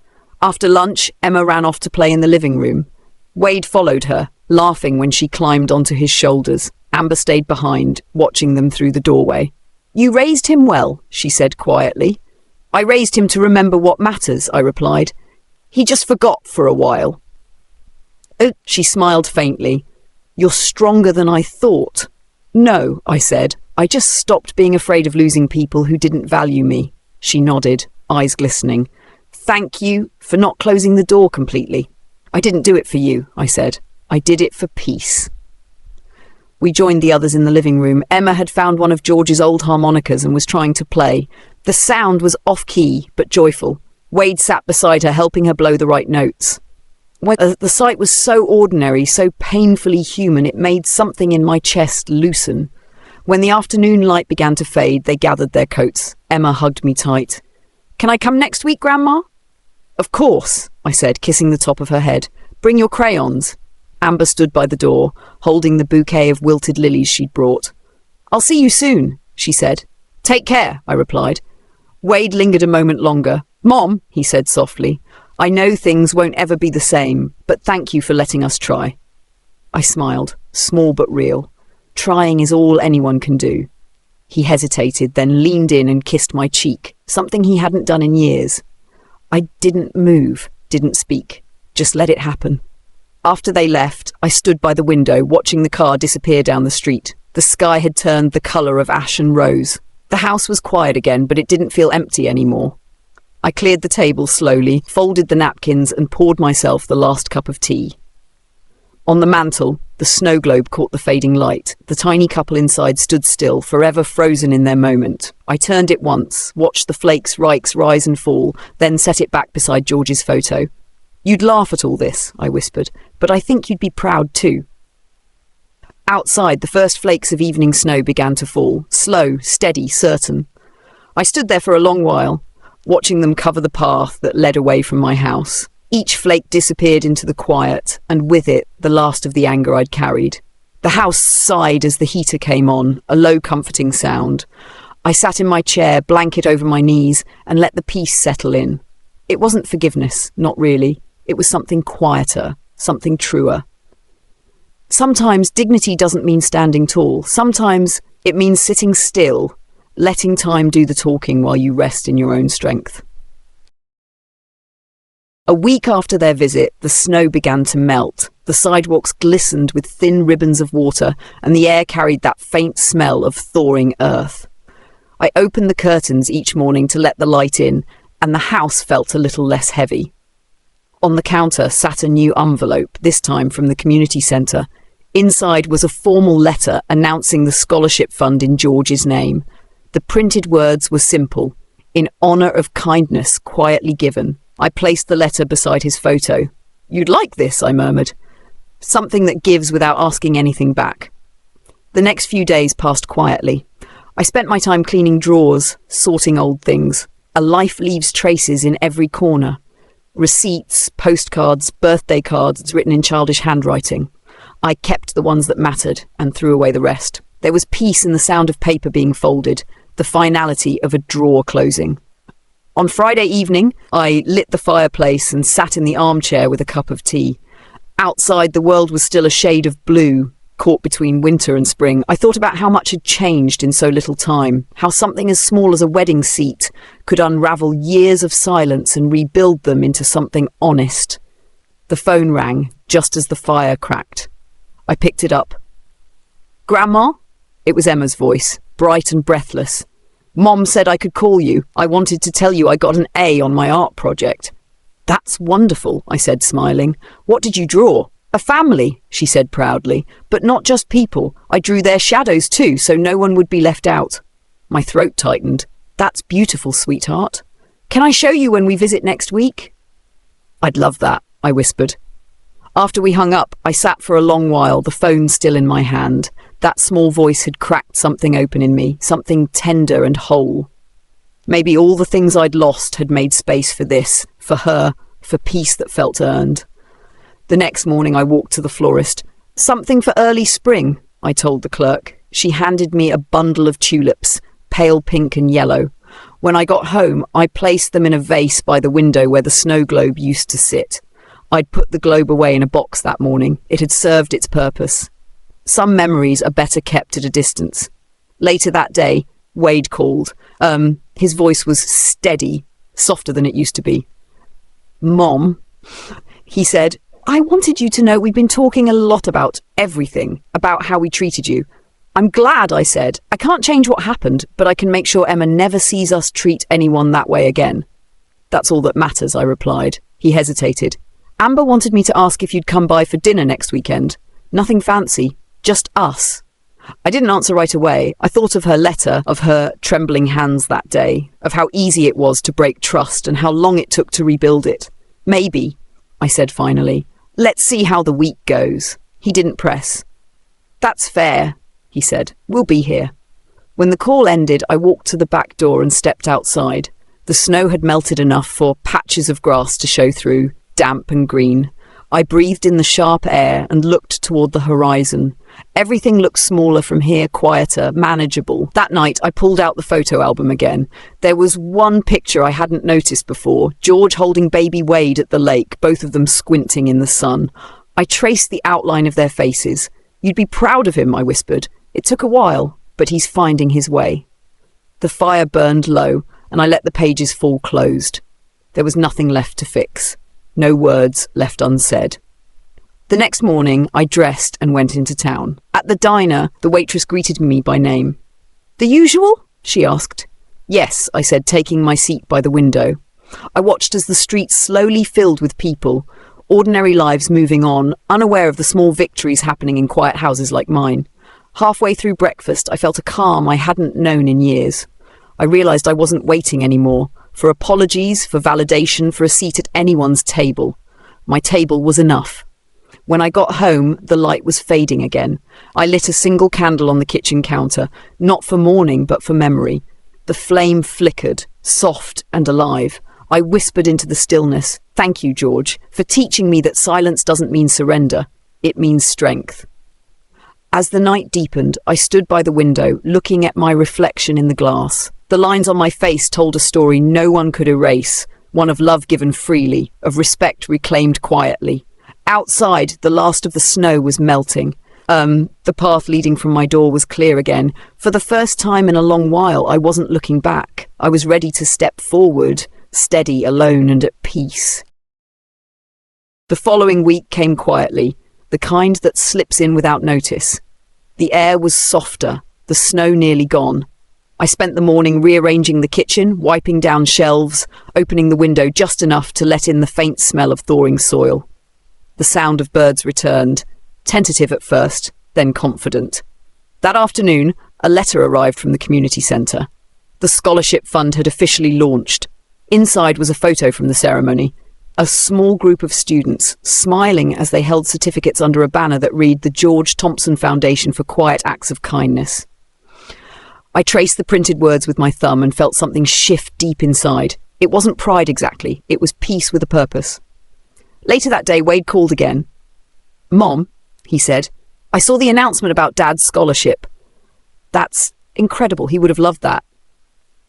After lunch, Emma ran off to play in the living room. Wade followed her, laughing when she climbed onto his shoulders. Amber stayed behind, watching them through the doorway. You raised him well, she said quietly. I raised him to remember what matters, I replied. He just forgot for a while. She smiled faintly. You're stronger than I thought. No, I said. I just stopped being afraid of losing people who didn't value me. She nodded, eyes glistening. Thank you for not closing the door completely. I didn't do it for you, I said. I did it for peace. We joined the others in the living room. Emma had found one of George's old harmonicas and was trying to play. The sound was off-key, but joyful. Wade sat beside her, helping her blow the right notes. The sight was so ordinary, so painfully human, it made something in my chest loosen. When the afternoon light began to fade, they gathered their coats. Emma hugged me tight. Can I come next week, Grandma? Of course, I said, kissing the top of her head. Bring your crayons. Amber stood by the door, holding the bouquet of wilted lilies she'd brought. I'll see you soon, she said. Take care, I replied. Wade lingered a moment longer. Mom, he said softly, I know things won't ever be the same, but thank you for letting us try. I smiled, small but real. Trying is all anyone can do. He hesitated, then leaned in and kissed my cheek, something he hadn't done in years. I didn't move, didn't speak, just let it happen. After they left, I stood by the window, watching the car disappear down the street. The sky had turned the colour of ash and rose. The house was quiet again, but it didn't feel empty anymore. I cleared the table slowly, folded the napkins and poured myself the last cup of tea. On the mantel, the snow globe caught the fading light. The tiny couple inside stood still, forever frozen in their moment. I turned it once, watched the flakes rise and fall, then set it back beside George's photo. You'd laugh at all this, I whispered, but I think you'd be proud too. Outside, the first flakes of evening snow began to fall, slow, steady, certain. I stood there for a long while, watching them cover the path that led away from my house. Each flake disappeared into the quiet, and with it, the last of the anger I'd carried. The house sighed as the heater came on, a low, comforting sound. I sat in my chair, blanket over my knees, and let the peace settle in. It wasn't forgiveness, not really. It was something quieter, something truer. Sometimes dignity doesn't mean standing tall. Sometimes it means sitting still, letting time do the talking while you rest in your own strength. A week after their visit, the snow began to melt. The sidewalks glistened with thin ribbons of water, and the air carried that faint smell of thawing earth. I opened the curtains each morning to let the light in, and the house felt a little less heavy. On the counter sat a new envelope, this time from the community centre. Inside was a formal letter announcing the scholarship fund in George's name. The printed words were simple, in honour of kindness quietly given. I placed the letter beside his photo. You'd like this, I murmured. Something that gives without asking anything back. The next few days passed quietly. I spent my time cleaning drawers, sorting old things. A life leaves traces in every corner. Receipts, postcards, birthday cards written in childish handwriting. I kept the ones that mattered and threw away the rest. There was peace in the sound of paper being folded, the finality of a drawer closing. On Friday evening, I lit the fireplace and sat in the armchair with a cup of tea. Outside, the world was still a shade of blue, caught between winter and spring. I thought about how much had changed in so little time, how something as small as a wedding seat could unravel years of silence and rebuild them into something honest. The phone rang just as the fire cracked. I picked it up. Grandma? It was Emma's voice, bright and breathless. Mom said I could call you. I wanted to tell you I got an A on my art project. That's wonderful, I said, smiling. What did you draw? A family, she said proudly, but not just people. I drew their shadows too, so no one would be left out. My throat tightened. That's beautiful, sweetheart. Can I show you when we visit next week? I'd love that, I whispered. After we hung up, I sat for a long while, the phone still in my hand. That small voice had cracked something open in me, something tender and whole. Maybe all the things I'd lost had made space for this, for her, for peace that felt earned. The next morning I walked to the florist. Something for early spring, I told the clerk. She handed me a bundle of tulips, pale pink and yellow. When I got home, I placed them in a vase by the window where the snow globe used to sit. I'd put the globe away in a box that morning. It had served its purpose. Some memories are better kept at a distance. Later that day, Wade called. His voice was steady, softer than it used to be. "Mom," he said, "I wanted you to know we've been talking a lot about everything, about how we treated you." "I'm glad," I said. "I can't change what happened, but I can make sure Emma never sees us treat anyone that way again." "That's all that matters," I replied. He hesitated. "Amber wanted me to ask if you'd come by for dinner next weekend. Nothing fancy, just us." I didn't answer right away. I thought of her letter, of her trembling hands that day, of how easy it was to break trust and how long it took to rebuild it. "Maybe," I said finally. "Let's see how the week goes." He didn't press. "That's fair," he said. "We'll be here." When the call ended, I walked to the back door and stepped outside. The snow had melted enough for patches of grass to show through, damp and green. I breathed in the sharp air and looked toward the horizon. Everything looked smaller from here, quieter, manageable. That night, I pulled out the photo album again. There was one picture I hadn't noticed before, George holding baby Wade at the lake, both of them squinting in the sun. I traced the outline of their faces. "You'd be proud of him," I whispered. "It took a while, but he's finding his way." The fire burned low, and I let the pages fall closed. There was nothing left to fix. No words left unsaid. The next morning, I dressed and went into town. At the diner, the waitress greeted me by name. "The usual?" she asked. "Yes," I said, taking my seat by the window. I watched as the streets slowly filled with people, ordinary lives moving on, unaware of the small victories happening in quiet houses like mine. Halfway through breakfast, I felt a calm I hadn't known in years. I realized I wasn't waiting anymore, for apologies, for validation, for a seat at anyone's table. My table was enough. When I got home, the light was fading again. I lit a single candle on the kitchen counter, not for mourning, but for memory. The flame flickered, soft and alive. I whispered into the stillness, "Thank you, George, for teaching me that silence doesn't mean surrender. It means strength." As the night deepened, I stood by the window, looking at my reflection in the glass. The lines on my face told a story no one could erase, one of love given freely, of respect reclaimed quietly. Outside, the last of the snow was melting. The path leading from my door was clear again. For the first time in a long while, I wasn't looking back. I was ready to step forward, steady, alone, and at peace. The following week came quietly, the kind that slips in without notice. The air was softer, the snow nearly gone. I spent the morning rearranging the kitchen, wiping down shelves, opening the window just enough to let in the faint smell of thawing soil. The sound of birds returned, tentative at first, then confident. That afternoon, a letter arrived from the community centre. The scholarship fund had officially launched. Inside was a photo from the ceremony. A small group of students, smiling as they held certificates under a banner that read the George Thompson Foundation for Quiet Acts of Kindness. I traced the printed words with my thumb and felt something shift deep inside. It wasn't pride exactly, it was peace with a purpose. Later that day, Wade called again. "Mom," he said, "I saw the announcement about Dad's scholarship." "That's incredible, he would have loved that."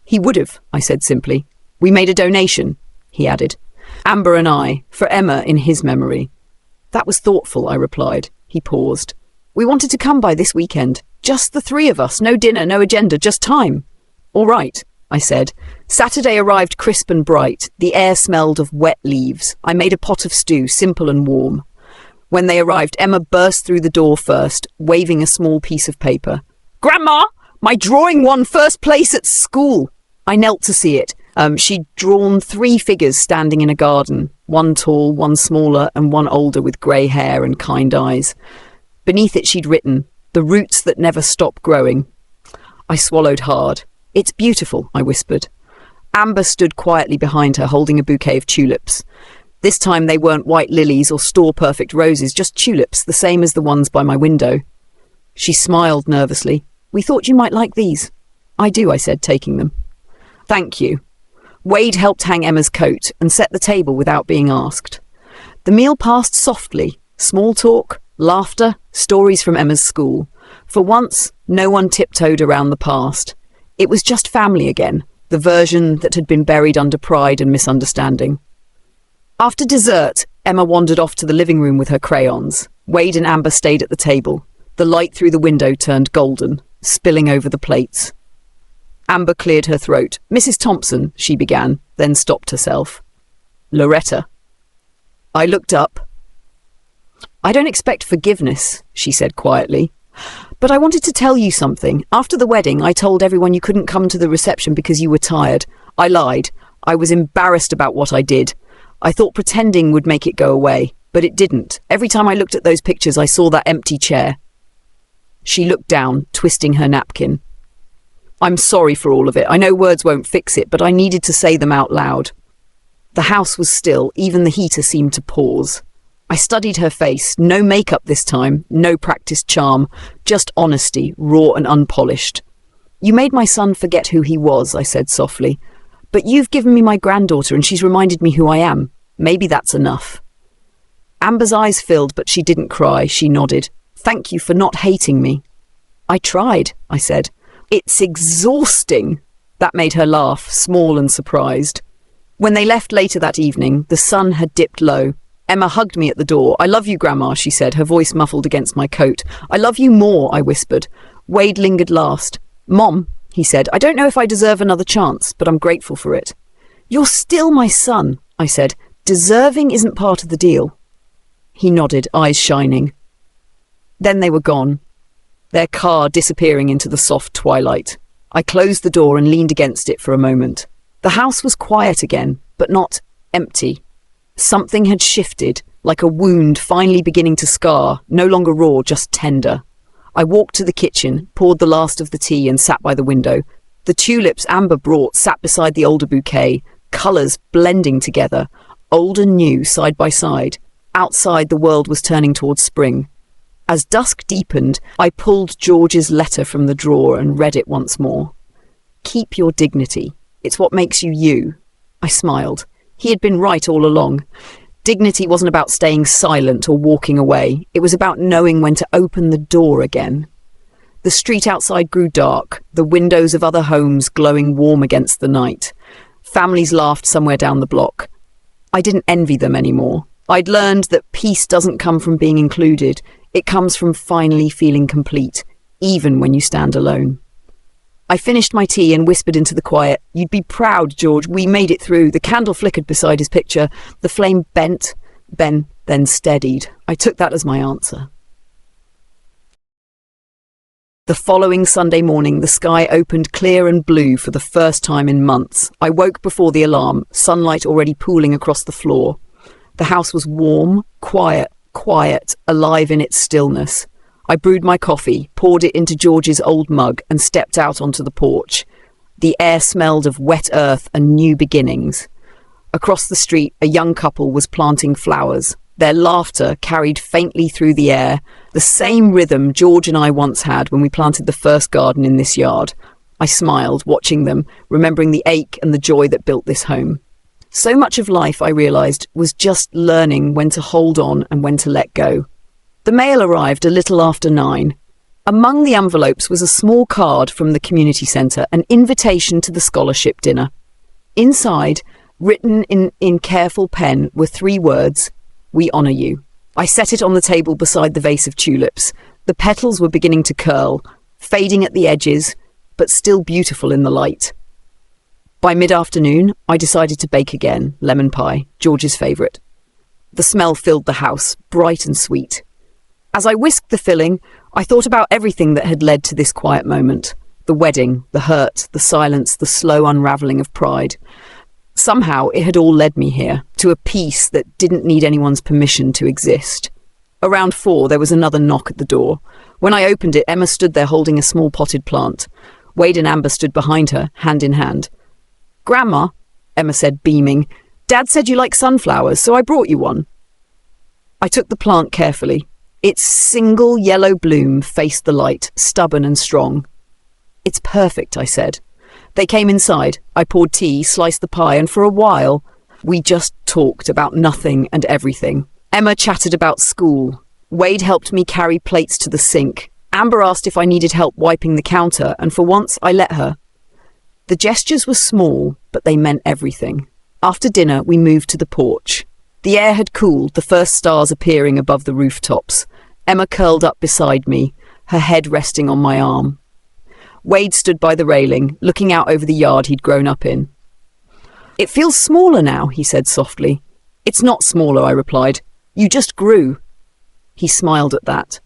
"He would have," I said simply. "We made a donation," he added. "Amber and I, for Emma in his memory." "That was thoughtful," I replied. He paused. "We wanted to come by this weekend. Just the three of us, no dinner, no agenda, just time." "All right," I said. Saturday arrived crisp and bright. The air smelled of wet leaves. I made a pot of stew, simple and warm. When they arrived, Emma burst through the door first, waving a small piece of paper. "Grandma, my drawing won first place at school." I knelt to see it. She'd drawn 3 figures standing in a garden, one tall, one smaller, and one older with grey hair and kind eyes. Beneath it she'd written, "The roots that never stop growing." I swallowed hard. "It's beautiful," I whispered. Amber stood quietly behind her, holding a bouquet of tulips. This time they weren't white lilies or store-perfect roses, just tulips, the same as the ones by my window. She smiled nervously. "We thought you might like these." "I do," I said, taking them. "Thank you." Wade helped hang Emma's coat and set the table without being asked. The meal passed softly. Small talk, laughter, stories from Emma's school. For once, no one tiptoed around the past. It was just family again, the version that had been buried under pride and misunderstanding. After dessert, Emma wandered off to the living room with her crayons. Wade and Amber stayed at the table. The light through the window turned golden, spilling over the plates. Amber cleared her throat. "Mrs. Thompson," she began, then stopped herself. "Loretta." I looked up. "I don't expect forgiveness," she said quietly. "But I wanted to tell you something. After the wedding, I told everyone you couldn't come to the reception because you were tired. I lied. I was embarrassed about what I did. I thought pretending would make it go away, but it didn't. Every time I looked at those pictures, I saw that empty chair." She looked down, twisting her napkin. "I'm sorry for all of it. I know words won't fix it, but I needed to say them out loud." The house was still. Even the heater seemed to pause. I studied her face. No makeup this time, no practiced charm, just honesty, raw and unpolished. "You made my son forget who he was," I said softly. "But you've given me my granddaughter and she's reminded me who I am. Maybe that's enough." Amber's eyes filled, but she didn't cry. She nodded. "Thank you for not hating me." "I tried," I said. "It's exhausting." That made her laugh, small and surprised. When they left later that evening, the sun had dipped low. Emma hugged me at the door. "I love you, Grandma," she said, her voice muffled against my coat. "I love you more," I whispered. Wade lingered last. "Mom," he said, "I don't know if I deserve another chance, but I'm grateful for it." "You're still my son," I said. "Deserving isn't part of the deal." He nodded, eyes shining. Then they were gone, their car disappearing into the soft twilight. I closed the door and leaned against it for a moment. The house was quiet again, but not empty. Something had shifted, like a wound finally beginning to scar, no longer raw, just tender. I walked to the kitchen, poured the last of the tea and sat by the window. The tulips Amber brought sat beside the older bouquet, colours blending together, old and new side by side. Outside, the world was turning towards spring. As dusk deepened, I pulled George's letter from the drawer and read it once more. "Keep your dignity. It's what makes you you." I smiled. He had been right all along. Dignity wasn't about staying silent or walking away. It was about knowing when to open the door again. The street outside grew dark, the windows of other homes glowing warm against the night. Families laughed somewhere down the block. I didn't envy them anymore. I'd learned that peace doesn't come from being included. It comes from finally feeling complete, even when you stand alone. I finished my tea and whispered into the quiet, "You'd be proud, George. We made it through." The candle flickered beside his picture. The flame bent, then steadied. I took that as my answer. The following Sunday morning, the sky opened clear and blue for the first time in months. I woke before the alarm, sunlight already pooling across the floor. The house was warm, quiet, alive in its stillness. I brewed my coffee, poured it into George's old mug, and stepped out onto the porch. The air smelled of wet earth and new beginnings. Across the street, a young couple was planting flowers. Their laughter carried faintly through the air, the same rhythm George and I once had when we planted the first garden in this yard. I smiled, watching them, remembering the ache and the joy that built this home. So much of life, I realised, was just learning when to hold on and when to let go. The mail arrived a little after 9. Among the envelopes was a small card from the community centre, an invitation to the scholarship dinner. Inside, written in careful pen, were 3 words: "We honour you." I set it on the table beside the vase of tulips. The petals were beginning to curl, fading at the edges, but still beautiful in the light. By mid-afternoon, I decided to bake again, lemon pie, George's favourite. The smell filled the house, bright and sweet. As I whisked the filling, I thought about everything that had led to this quiet moment. The wedding, the hurt, the silence, the slow unravelling of pride. Somehow it had all led me here, to a peace that didn't need anyone's permission to exist. Around 4, there was another knock at the door. When I opened it, Emma stood there holding a small potted plant. Wade and Amber stood behind her, hand in hand. Grandma, Emma said, beaming, Dad said you like sunflowers, so I brought you one. I took the plant carefully. Its single yellow bloom faced the light, stubborn and strong. It's perfect, I said. They came inside. I poured tea, sliced the pie, and for a while, we just talked about nothing and everything. Emma chatted about school. Wade helped me carry plates to the sink. Amber asked if I needed help wiping the counter, and for once I let her. The gestures were small, but they meant everything. After dinner, we moved to the porch. The air had cooled, the first stars appearing above the rooftops. Emma curled up beside me, her head resting on my arm. Wade stood by the railing, looking out over the yard he'd grown up in. It feels smaller now, he said softly. It's not smaller, I replied. You just grew. He smiled at that.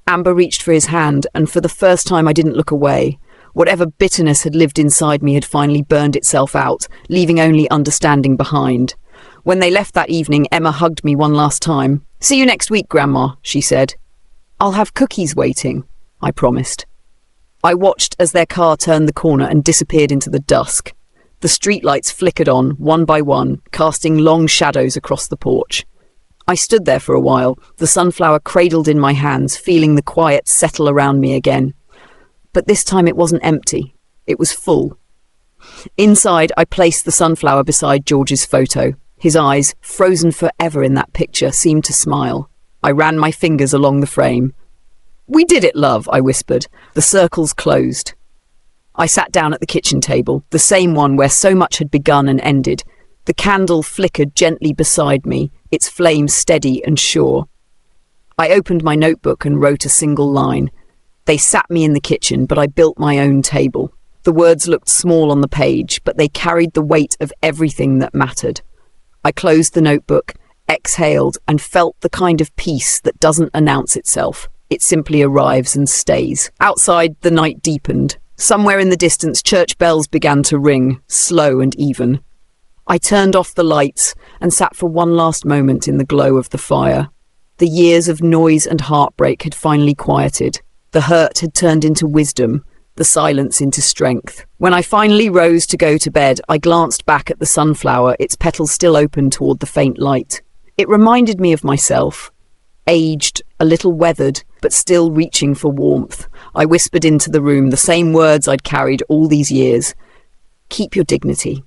Amber reached for his hand, and for the first time I didn't look away. Whatever bitterness had lived inside me had finally burned itself out, leaving only understanding behind. When they left that evening, Emma hugged me one last time. See you next week, Grandma, she said. I'll have cookies waiting, I promised. I watched as their car turned the corner and disappeared into the dusk. The streetlights flickered on, one by one, casting long shadows across the porch. I stood there for a while, the sunflower cradled in my hands, feeling the quiet settle around me again. But this time it wasn't empty. It was full. Inside, I placed the sunflower beside George's photo. His eyes, frozen forever in that picture, seemed to smile. I ran my fingers along the frame. We did it, love, I whispered. The circles closed. I sat down at the kitchen table, the same one where so much had begun and ended. The candle flickered gently beside me, its flame steady and sure. I opened my notebook and wrote a single line. They sat me in the kitchen, but I built my own table. The words looked small on the page, but they carried the weight of everything that mattered. I closed the notebook, exhaled, and felt the kind of peace that doesn't announce itself. It simply arrives and stays. Outside, the night deepened. Somewhere in the distance, church bells began to ring, slow and even. I turned off the lights and sat for one last moment in the glow of the fire. The years of noise and heartbreak had finally quieted. The hurt had turned into wisdom, the silence into strength. When I finally rose to go to bed, I glanced back at the sunflower, its petals still open toward the faint light. It reminded me of myself, aged, a little weathered, but still reaching for warmth. I whispered into the room the same words I'd carried all these years. Keep your dignity.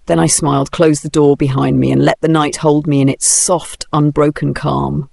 Then I smiled, closed the door behind me, and let the night hold me in its soft, unbroken calm.